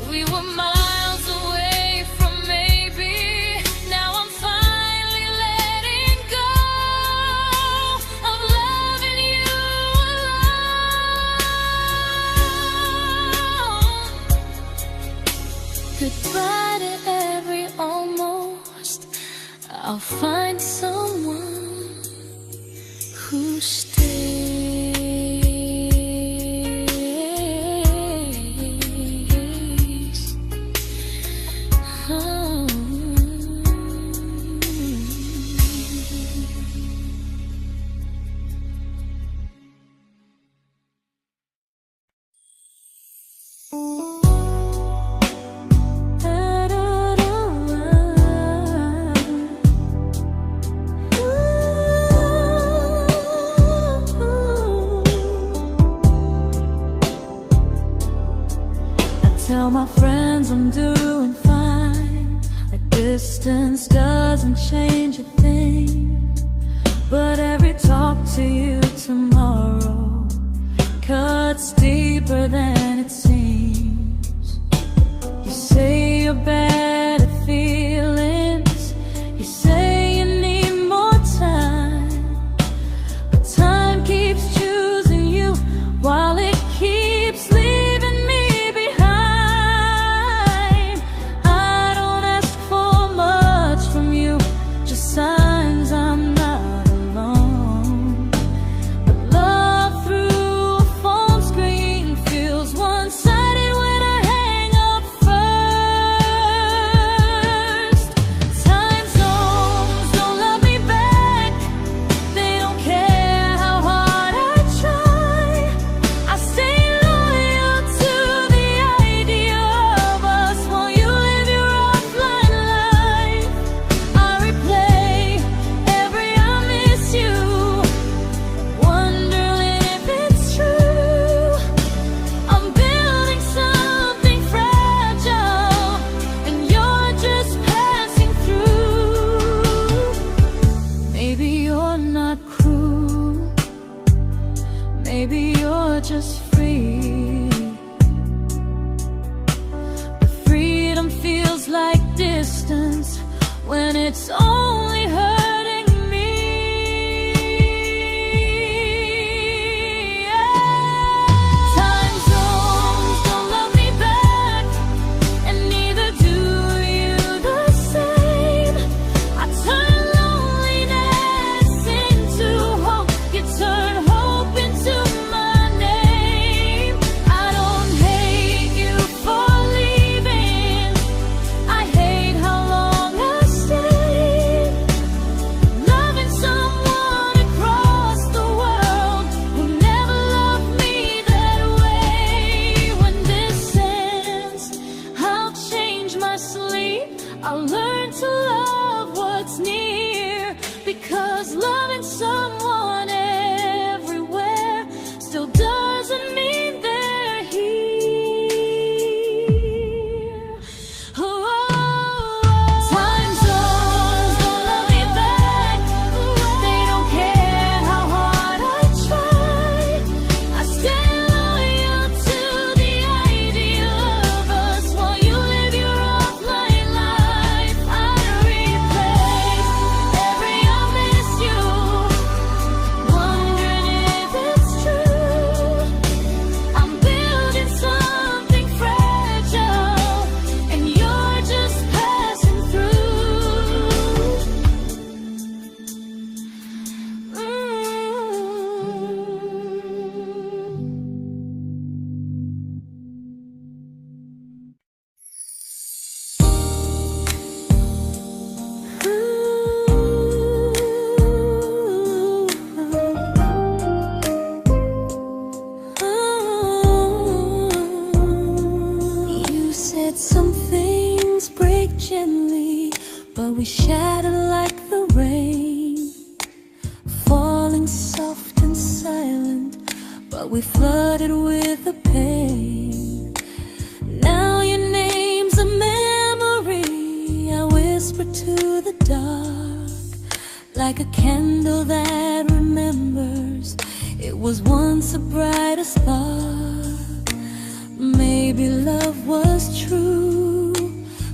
We were miles away from maybe. Now I'm finally letting go of loving you alone. Goodbye to every almost. I'll find someone who stays. Oh. Tell my friends I'm doing fine, that distance doesn't change a thing. But every talk to you tomorrow cuts deeper than it seems. your better feelings. You say you need more time, but time keeps choosing you while it keeps leaving me behind. I don't ask for much from you, just signs I'm not alone. But love through a phone screen feels one-sided when I hang up first. Time zones don't love me back. They don't care how hard I try. I stay loyal to the idea of us while you live your offline life. I replay every I miss you, wondering if it's true. I'm building something fragile, and you're just passing through. Maybe you're not cruel, maybe you're just free. But freedom feels like distance when it's only hurting me. Time zones don't love me back, and neither do you the same. I turn loneliness into hope, you turn hope into my name. I don't hate you for leaving, I hate how long I stayed. Loving someone across the world who never loved me that way. When this ends, I'll change my sleep, I'll learn to love what's near, because loving someone everywhere still doesn't mean they're here. Time zones don't love me back. They don't care how hard I try. I stay loyal to the idea of us while you live your offline life. I replay every I miss you, wondering if it's true. I'm building something fragile, and you're just passing through. You said some things break gently, but we shatter like the rain, falling soft and silent, but we flooded with the pain. Now your name's a memory I whisper to the dark, like a candle that remembers it was once a brighter spark. Maybe love was true,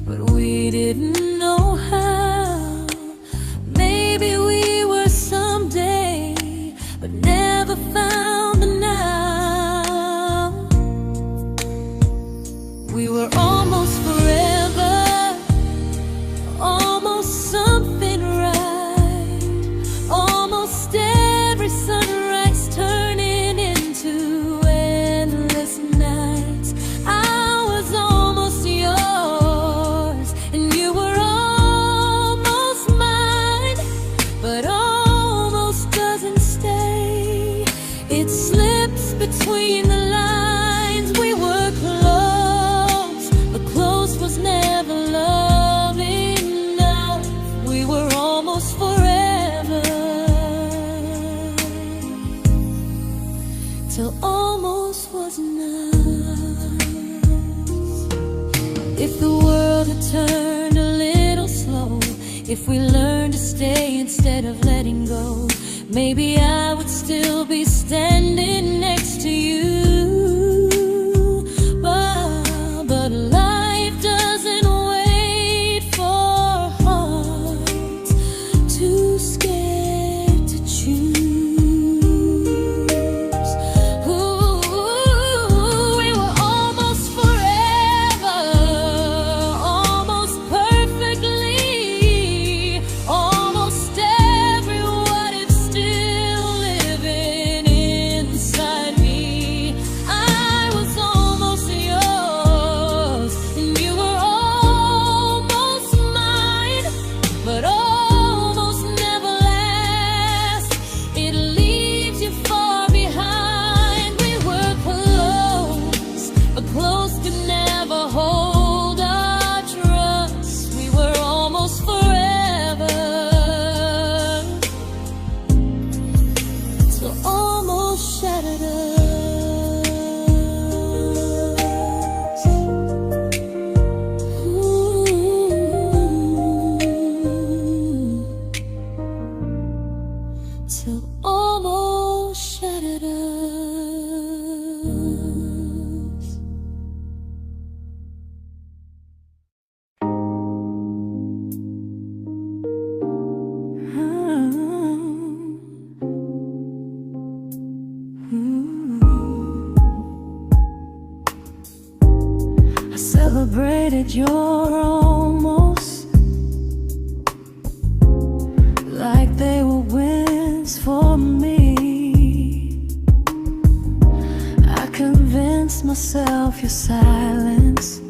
but we didn't know how. Maybe we were someday, but never found the now. We were almost forever, almost something right, almost every sunrise turning into endless nights. I was almost yours, and you were almost mine, but almost doesn't stay. It slips between the lines. We were close, but close was never love enough. We were almost forever, till almost was enough. If the world had turned a little slow, if we learned to stay instead of letting go, maybe I would still be standing next to you. But life doesn't wait. I celebrated your almost like they were wins for me. I convinced myself your silence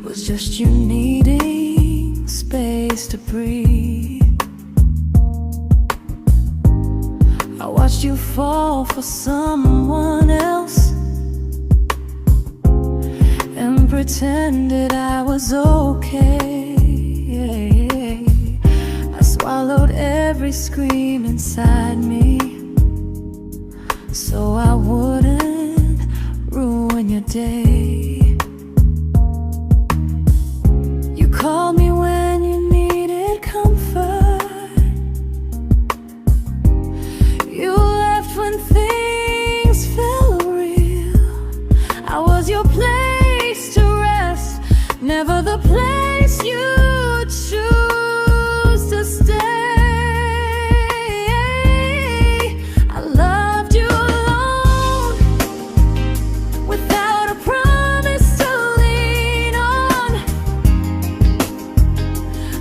was just you needing space to breathe. I watched you fall for someone else and pretended I was okay. I swallowed every scream inside me so I wouldn't ruin your day. You called me when you needed comfort. You left when things felt real. I was your place to rest, never the place you choose to stay. I loved you alone, without a promise to lean on.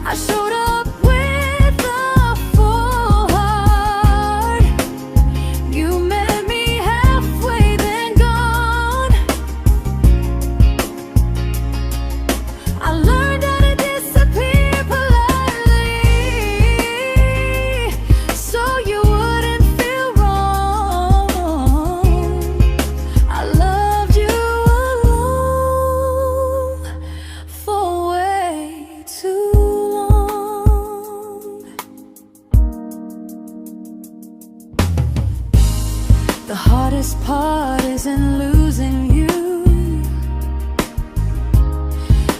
I showed up with a full heart. You met me halfway, then gone. I learned how to disappear politely, so you wouldn't feel wrong. I loved you alone for way too long. The hardest part isn't losing you,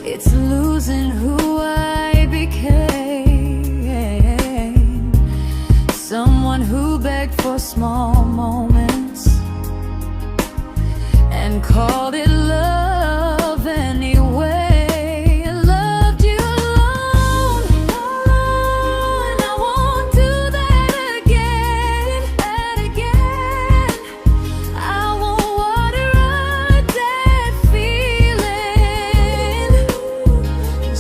it's losing who I became. Someone who begged for small moments and called it love anyway. I loved you alone, and I won't do that again. I won't water a dead feeling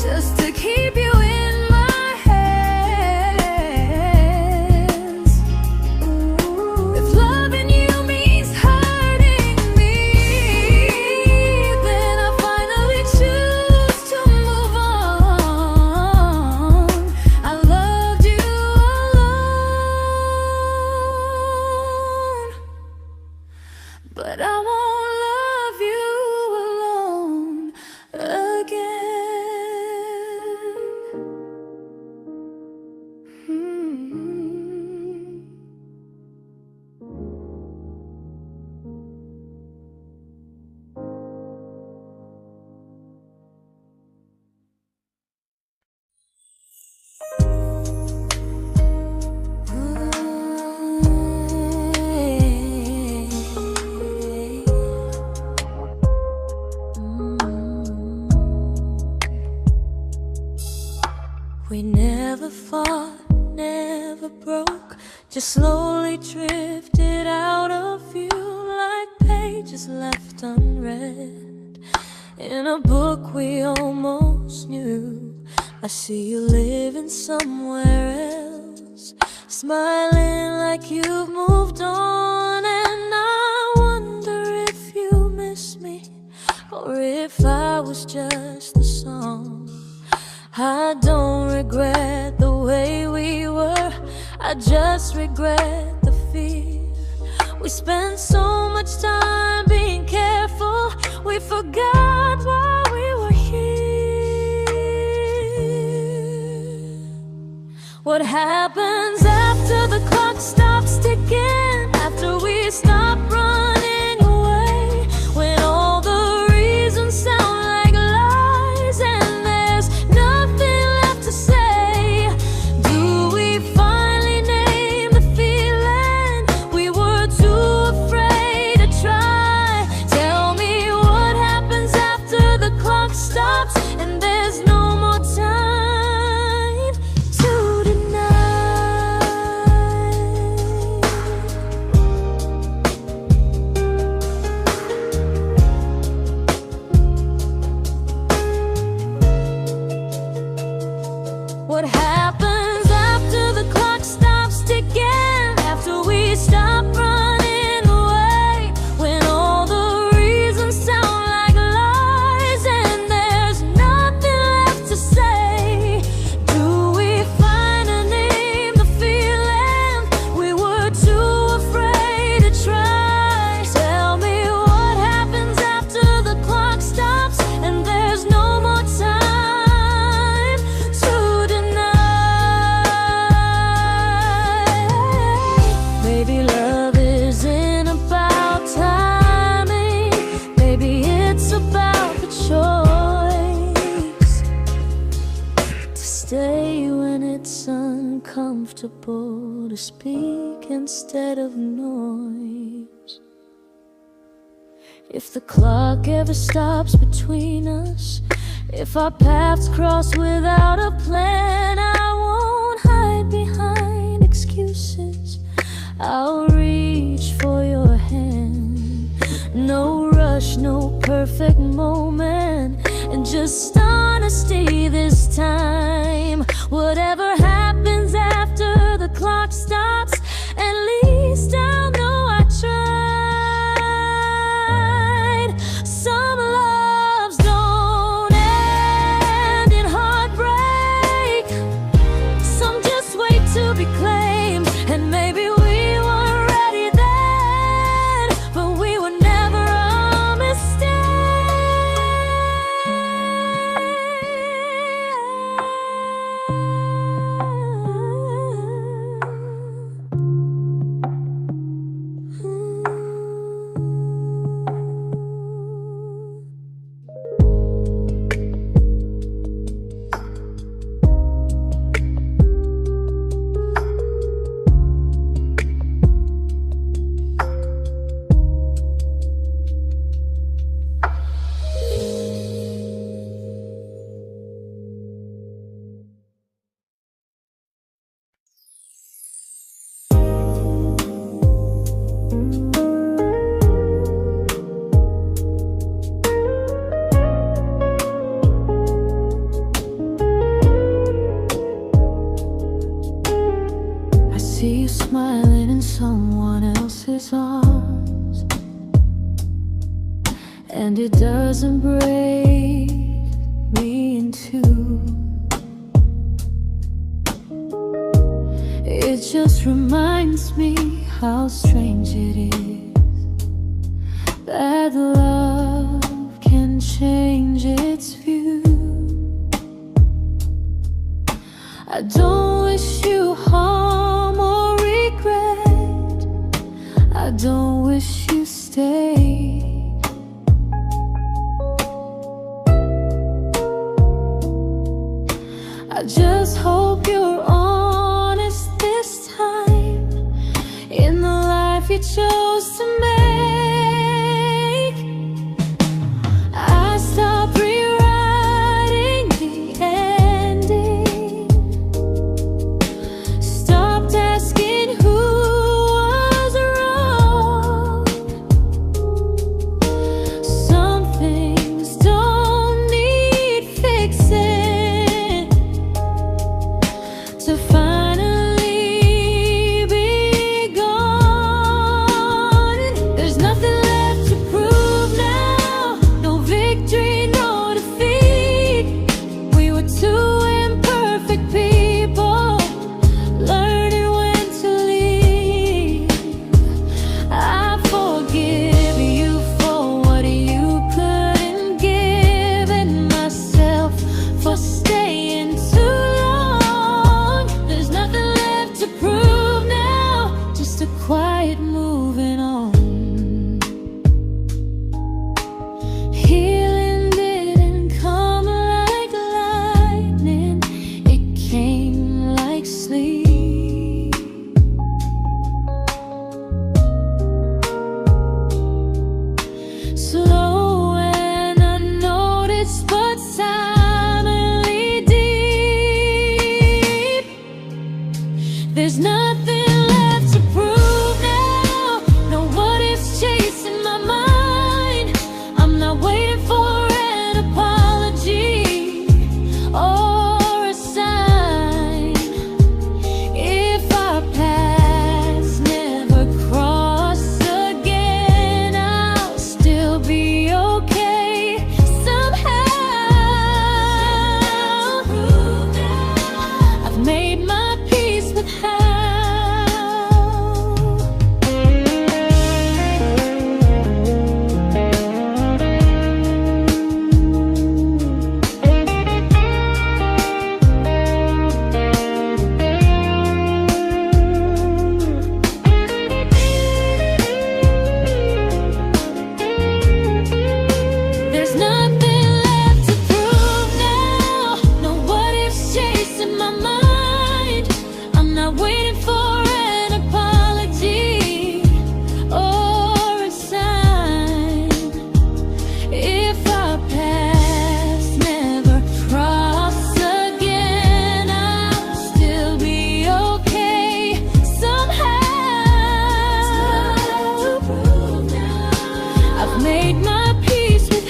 just to keep you in my hands. If loving you means hurting me, then I finally choose to move on. I loved you alone, but I won't love you alone again. We never fought, never broke, just slowly drifted out of view like pages left unread in a book we almost knew. I see you living somewhere else, smiling like you've moved on, and I wonder if you miss me or if I was just the song. I don't regret the way we were, I just regret the fear. We spent so much time being careful, we forgot why we were here. What happens after the clock stops ticking, after we stop running away, when all the reasons sound like lies and there's nothing left to say? Do we finally name the feeling we were too afraid to try? comfortable to speak instead of noise. If the clock ever stops between us, if our paths cross without a plan, I won't hide behind excuses. I'll reach for your hand. No rush, no perfect moment, and just honesty this time. Whatever happens after the clock stops, at least I'll know I tried. Some loves don't end in heartbreak, some just wait to be claimed. And maybe we weren't ready then, but we were never a mistake. I see you smiling in someone else's arms, and it doesn't break me in two. It just reminds me how strange it is that love can change its view. I don't wish you harm or regret, I don't wish you stayed. I just hope you're honest this time in the life you chose to make. made my peace with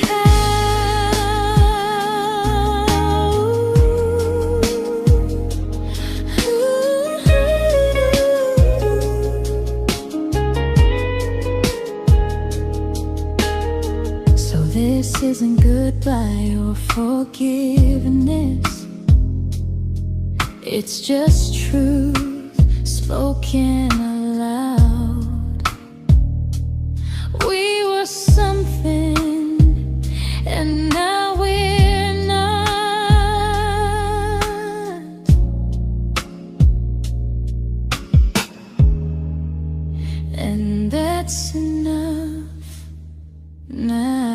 This isn't goodbye or forgiveness. It's just truth spoken aloud. We were something, and now we're not. And that's enough now.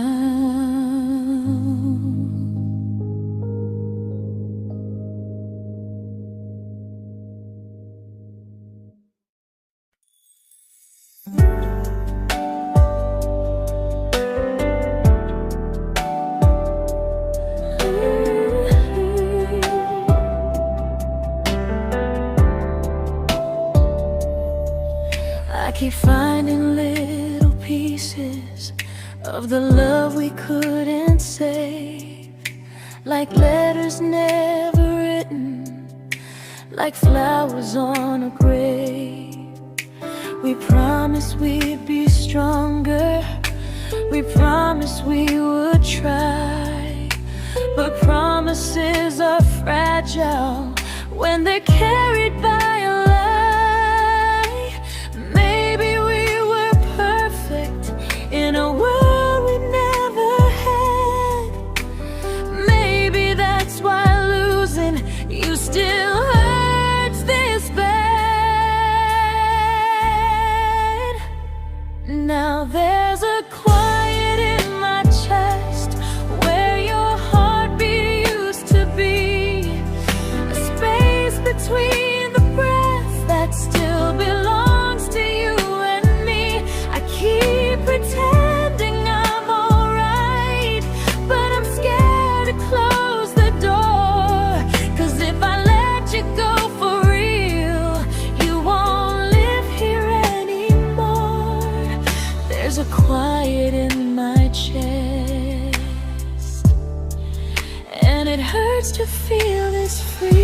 I keep finding little pieces of the love we couldn't save, like letters never written, like flowers on a grave. We promised we'd be stronger, we promised we would try, but promises are fragile when they're carried by a lie. Maybe we were perfect in a world we never had. Maybe that's why losing you still hurts this bad. Now there's a quiet in my chest where your heartbeat used to be, a space between the breaths that still belongs to you and me. I keep pretending I'm alright, but I'm scared to close the door, 'cause if I let you go for real, you won't live here anymore. There's a quiet in my chest, and it hurts to feel this free.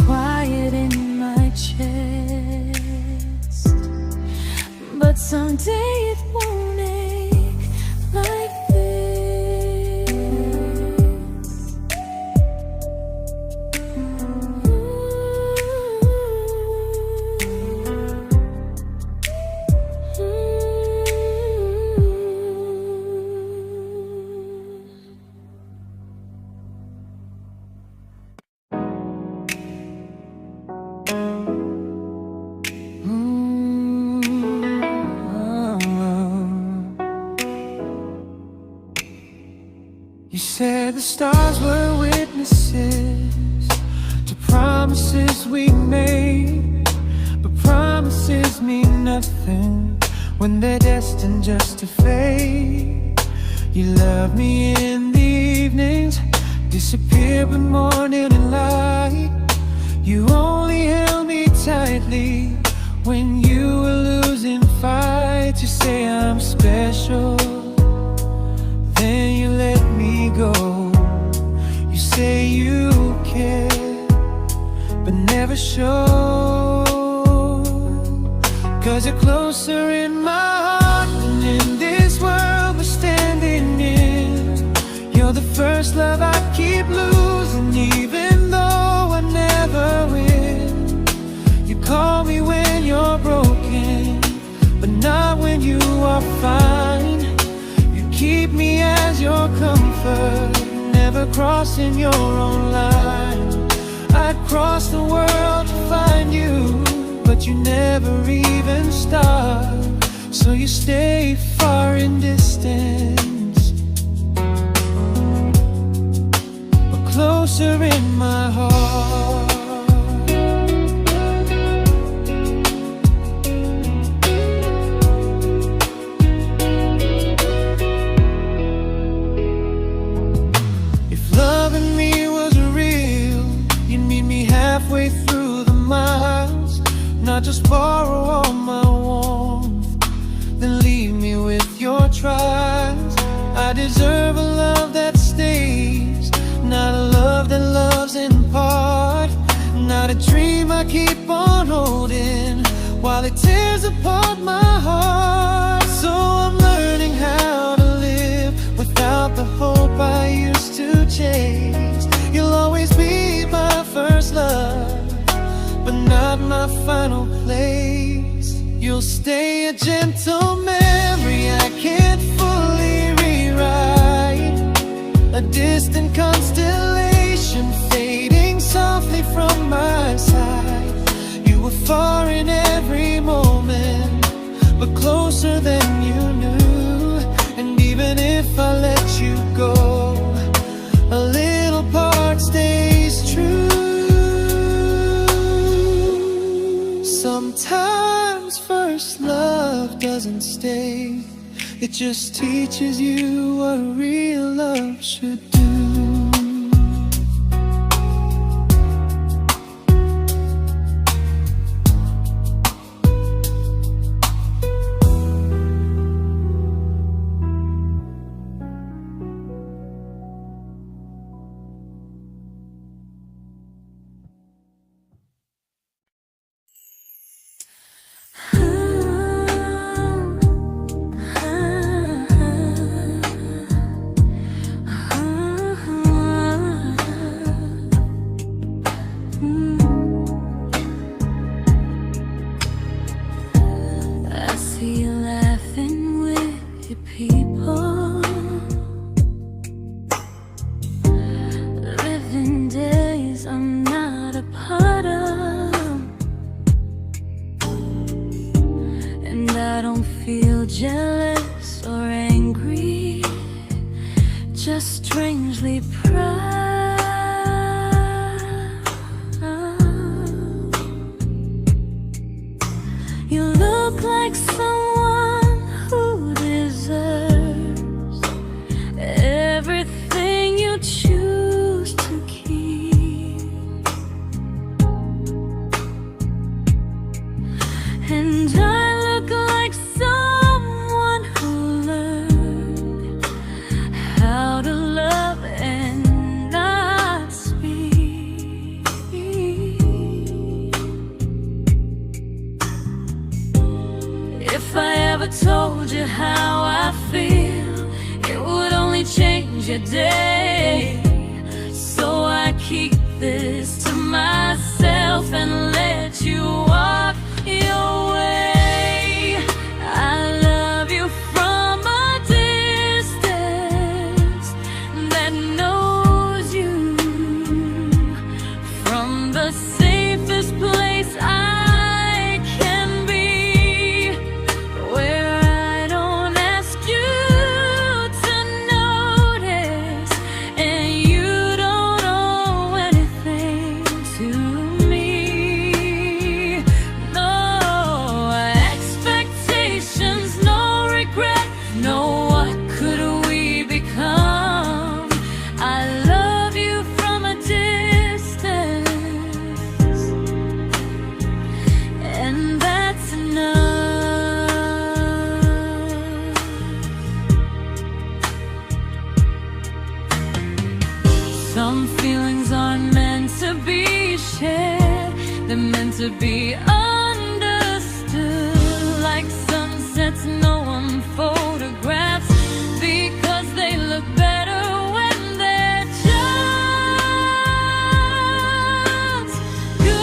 Quiet in my chest, but someday it won't ache like this. You said the stars were witnesses to promises we made, but promises mean nothing when they're destined just to fade. You love me in the evenings, disappear when morning and light. You only held me tightly when you were losing fights. You say I'm special, then you let me go. You say you care, but never show, 'cause you're closer in my heart than in comfort, never crossing your own line. I'd cross the world to find you, but you never even start. So you stay far in distance, but closer in my heart. If loving me was real, you'd meet me halfway through the miles, not just borrow all my warmth, then leave me with your trials. I deserve a love that stays, not a love that loves in part, not a dream I keep on holding while it tears apart my heart. So I'm learning how to live without the hope I used to chase. You'll always be my first love, but not my final place. You'll stay a gentle memory I can't fully rewrite, a distant constellation fading softly from my side. You were far in every moment, but closer than you knew. And even if I let you go, a little part stays true. Sometimes first love doesn't stay, it just teaches you what real love should do. I see you laughing with your people, living days I'm not a part of, and I don't feel jealous or angry, just strangely proud. You look like someone who deserves everything you choose to keep, and I look like someone who learned how to love and not speak. If I ever told you how I feel, it would only change your day. So I keep this to myself and let you walk your way. I love you from a distance that knows you, from the safest place I can be, where I don't ask you to notice, and you don't owe anything to me. No expectations, no regret, no what could we become. I love you from a distance, and that's enough. Some feelings aren't meant to be shared, they're meant to be understood, like sunsets no one photographs, because they look better when they're just good.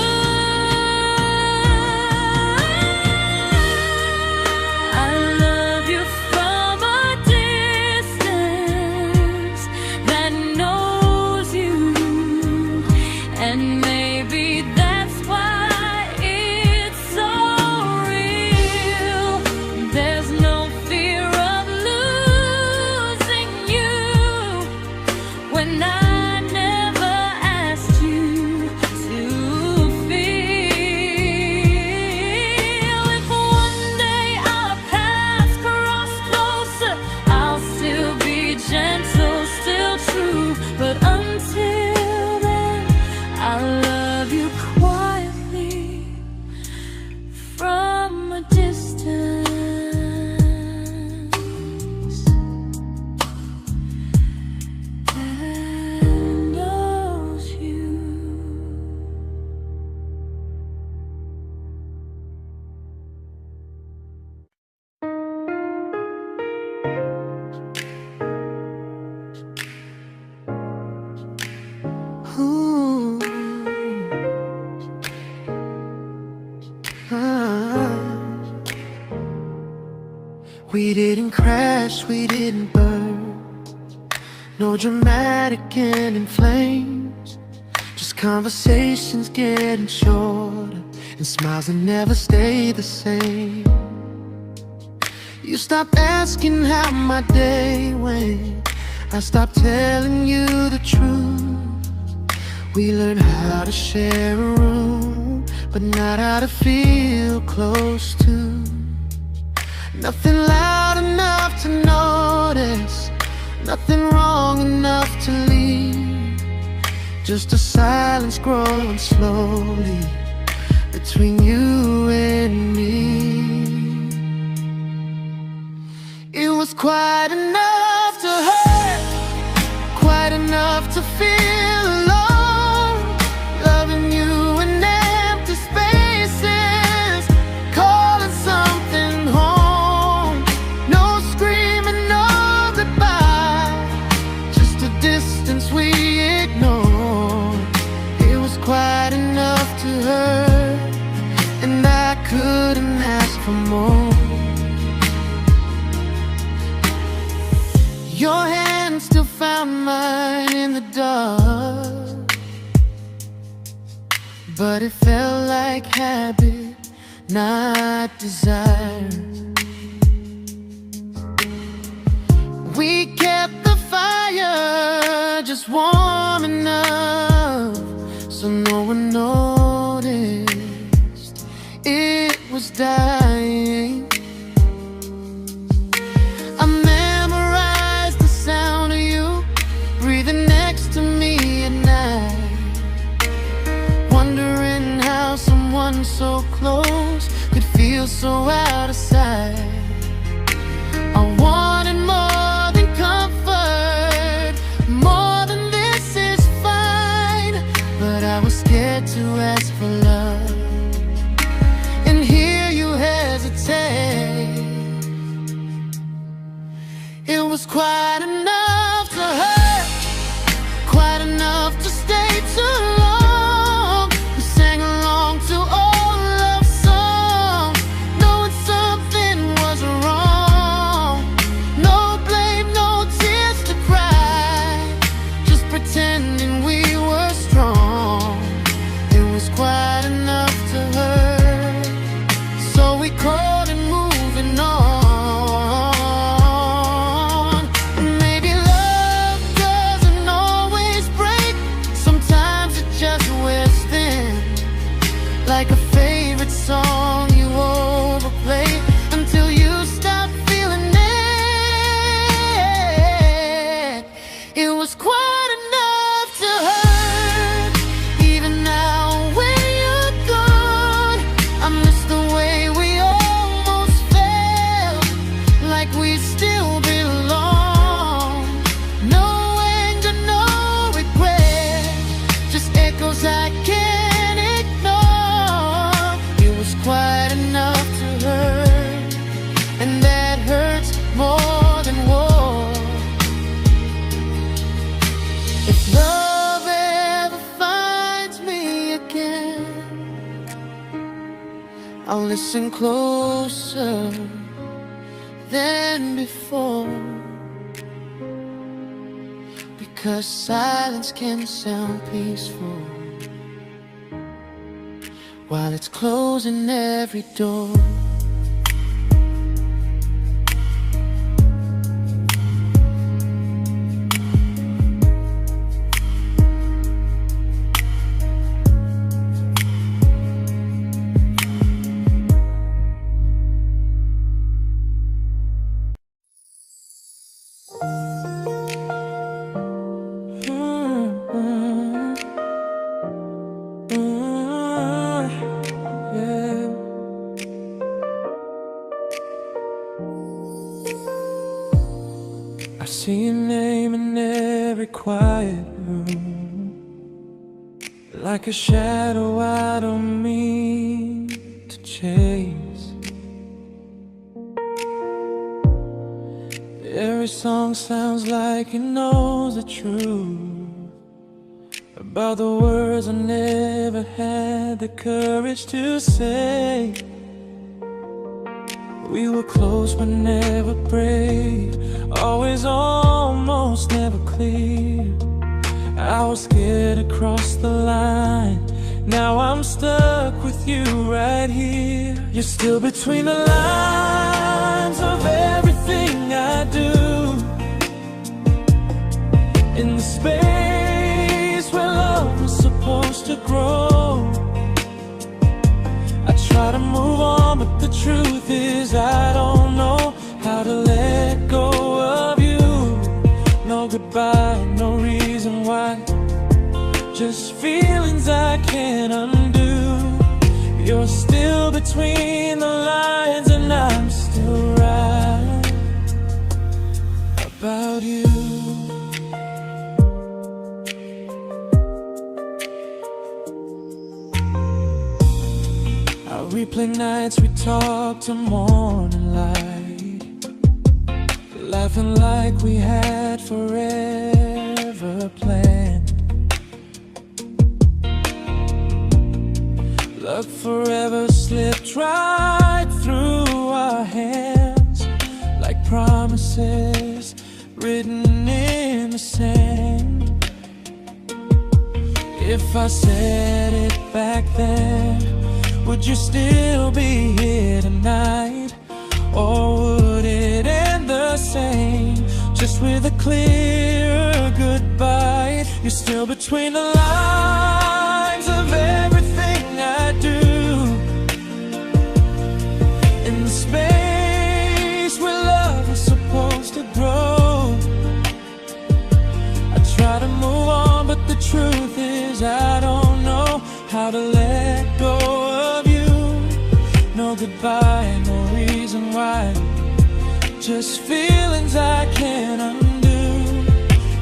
I love you from a distance, We didn't crash, we didn't burn. No dramatic end in flames. Just conversations getting shorter, and smiles that never stay the same. You stopped asking how my day went. I stopped telling you the truth. We learned how to share a room, but not how to feel close to. Nothing loud enough to notice, nothing wrong enough to leave. Just a silence growing slowly between you and me. It was quite enough to hurt, quite enough to feel alone. Loving you in empty spaces, calling something home. No screaming, no goodbye, just a distance we ignored. It was quite enough to hurt, and I couldn't ask for more. Your hand still found mine in the dark, but it felt like habit, not desire. We kept the fire just warm enough so no one noticed it was dying. I memorized the sound of you breathing next to me at night, wondering how someone so close could feel so out of sight. I wanted more than comfort, more than this is fine, but I was scared to ask for love and hear you hesitate. It was quite enough to hurt, quite enough to stay too long. We sang along to old love songs, knowing something was wrong. No blame, no tears to cry, just pretending we were strong. It was quite enough to hurt, so we called and moving on. Like a favorite song you overplay until you stop feeling it. It was quite enough to hurt. Even now when you're gone, I miss the way we almost felt, like we still belong. No anger, no regret, just echoes I can't ignore. It was quite enough to hurt, and that hurts more than war. If love ever finds me again, I'll listen closer than before, because silence can sound peaceful while it's closing every door. I see your name in every quiet room, like a shadow I don't mean to chase. Every song sounds like it knows the truth about the words I never had the courage to say. We were close but never prayed, always almost never clear. I was scared to cross the line, now I'm stuck with you right here. You're still between the lines of everything I do, in the space where love was supposed to grow. I try to move on, but the truth is I don't know how to let go of you. No goodbye, no reason why, just feelings I can't undo. You're still between the lines and I'm still right about you. I replay nights we talk to morning light, laughing like we had forever planned. Luck forever slipped right through our hands, like promises written in the sand. If I said it back then, would you still be here tonight? Or would it end the same, just with a clear goodbye? You're still between the lines of everything I do, in the space where love was supposed to grow. I try to move on, but the truth is I don't know how to let go of you. No goodbye, no reason why, just feelings I can't undo.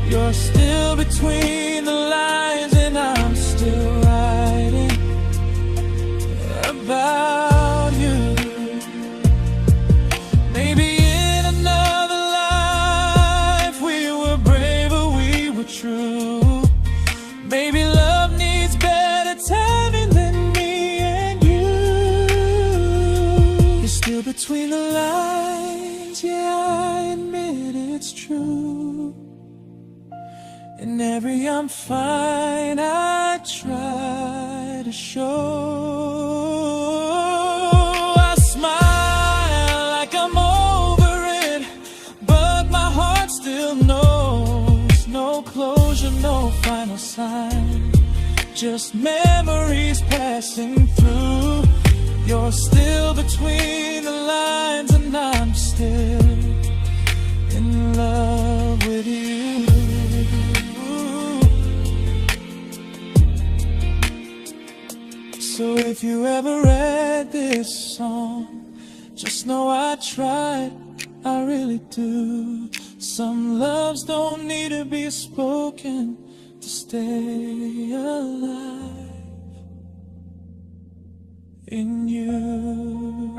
You're still between the lines and I'm still writing about you. Maybe in another life we were braver, we were true. Maybe love needs better timing than me and you. You're still between the lines, yeah, I admit it's true. In every I'm fine I try to show. I smile like I'm over it, but my heart still knows. No closure, no final sign, just memories passing through. You're still between the lines and I'm still in love with you. So if you ever read this song, just know I tried, I really do. Some loves don't need to be spoken to stay alive in you.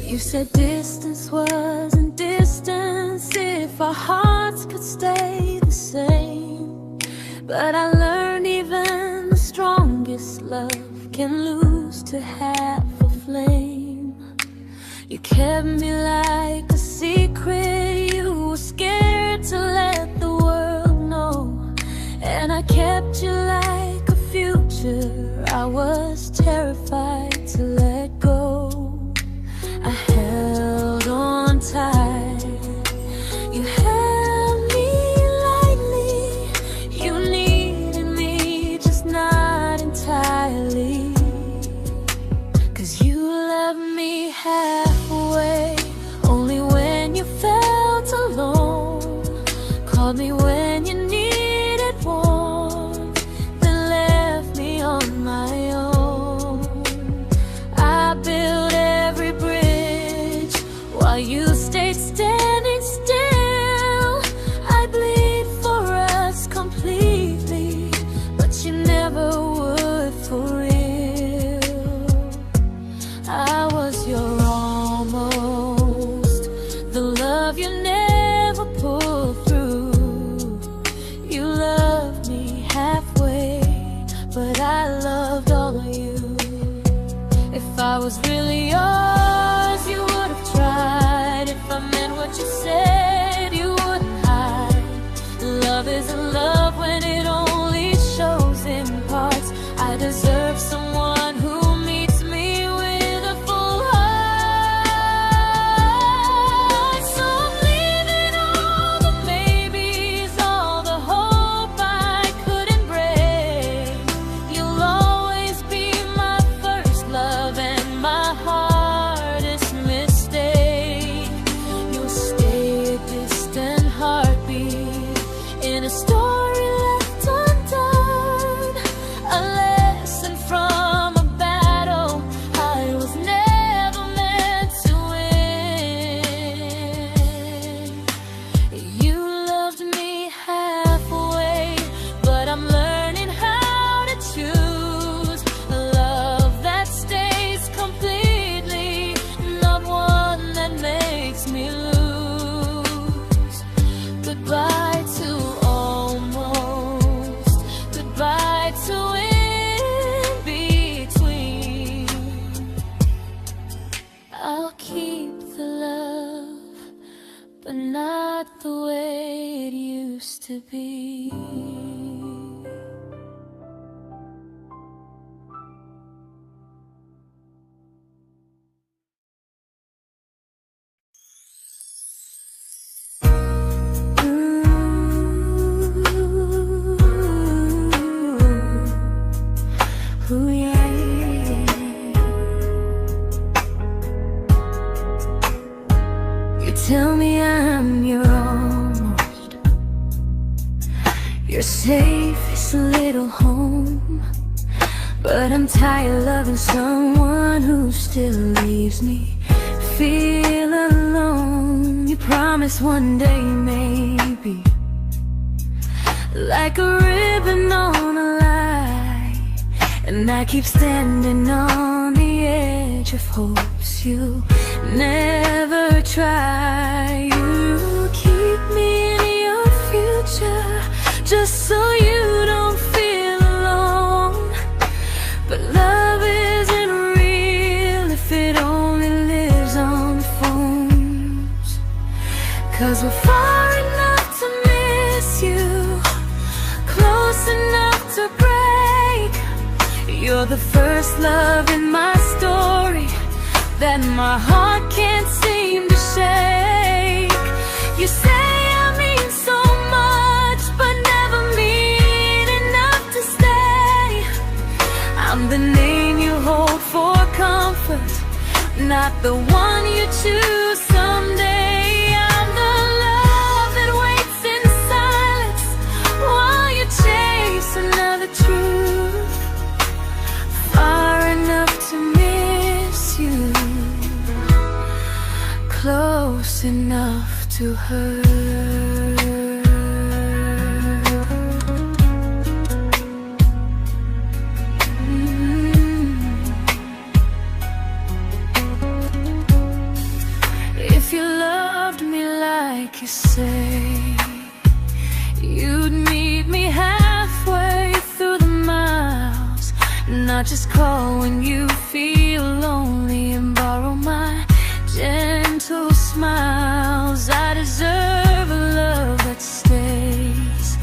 You said distance wasn't distance if our hearts could stay the same. But I learned even the strongest love can lose to half a flame. You kept me like a secret, you were scared to let the world know. And I kept you like a future, I was terrified to let go. I held on tight, you held me lightly. You needed me, just not entirely. 'Cause you left me halfway, only when you felt alone. Called me when you needed warmth, then left me on my own. I you stayed standing still. I bleed for us completely, but you never would for real. I was your almost, the love you never pulled through. You loved me halfway, but I loved all of you. If I was really yours, you would have tried. If I meant what you said, you wouldn't hide. Love isn't love when it only shows in parts. I deserve someone who meets me with a full heart. So I'm leaving all the maybes, all the hope I couldn't break. You'll always be my first love and my hardest mistake. You'll stay a distant heartbeat in a story left undone, a lesson from a battle I was never meant to win. You loved me halfway, but I'm learning how to choose a love that stays completely, not one that makes me lose. Goodbye to almost, goodbye to in between. I'll keep the love, but not the way it used to be. Ooh, yeah. You tell me I'm your almost, your safest little home, but I'm tired loving someone who still leaves me feel alone. You promise one day maybe, like a ribbon on a line, and I keep standing on the edge of hopes you never try. You keep me in your future just so you don't feel alone. But love isn't real if it only lives on the phones. 'Cause we're far enough to miss you, close enough to break. You're the first love in my story that my heart can't seem to shake. You say I mean so much, but never mean enough to stay. I'm the name you hold for comfort, not the one you choose someday. I'm the love that waits in silence while you chase another truth. Far enough to miss you, close enough to hurt. If you loved me like you say, you'd meet me halfway through the miles, not just call when you feel lonely and borrow my gentle smiles. I deserve a love that stays,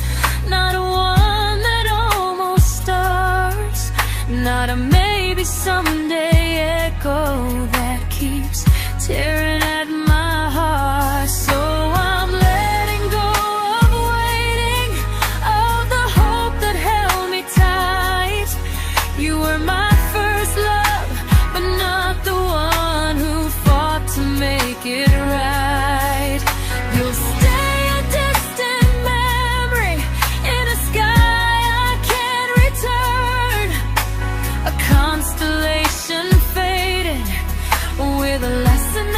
not one that almost starts, not a maybe someday echo that keeps tearing at my heart. So I'm letting go of waiting, of the hope that held me tight. You were my first love, but not the one who fought to make it right. You'll stay a distant memory in a sky I can't return, a constellation faded with a lesson I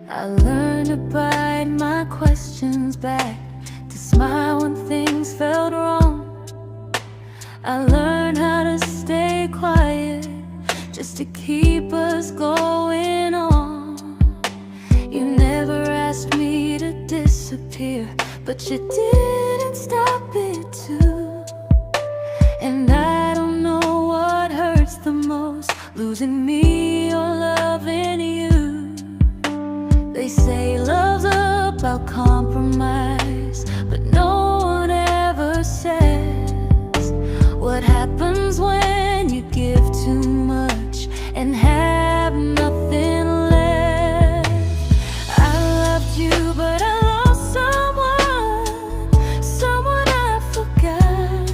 I learned to bite my questions back, to smile when things felt wrong. I learned how to stay quiet, just to keep us going on. You never asked me to disappear, but you didn't stop it too. And I don't know what hurts the most, losing me or loving you. They say love's about compromise, but no one ever says what happens when you give too much and have nothing left. I loved you, but I lost someone I forgot.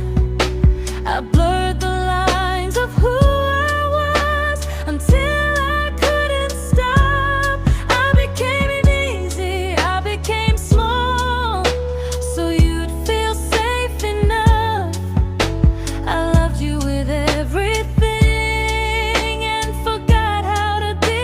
I blurred the lines of who I was until I couldn't stop. I became easy, I became small, so you'd feel safe enough. I loved you with everything and forgot how to be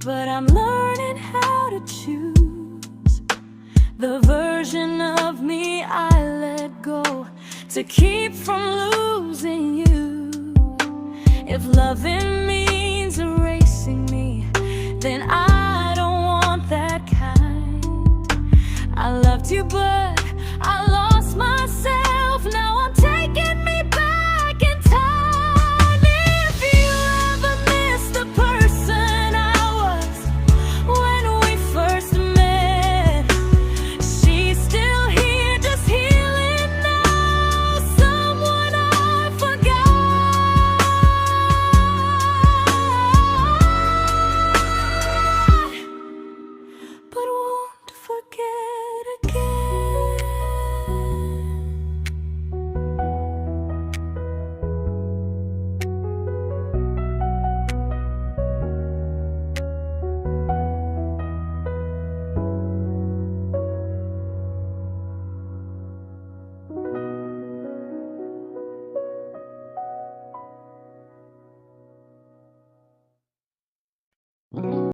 but I'm learning how to choose the version of me I let go to keep from losing you. If loving means erasing me, then I don't want that kind. I loved you, but I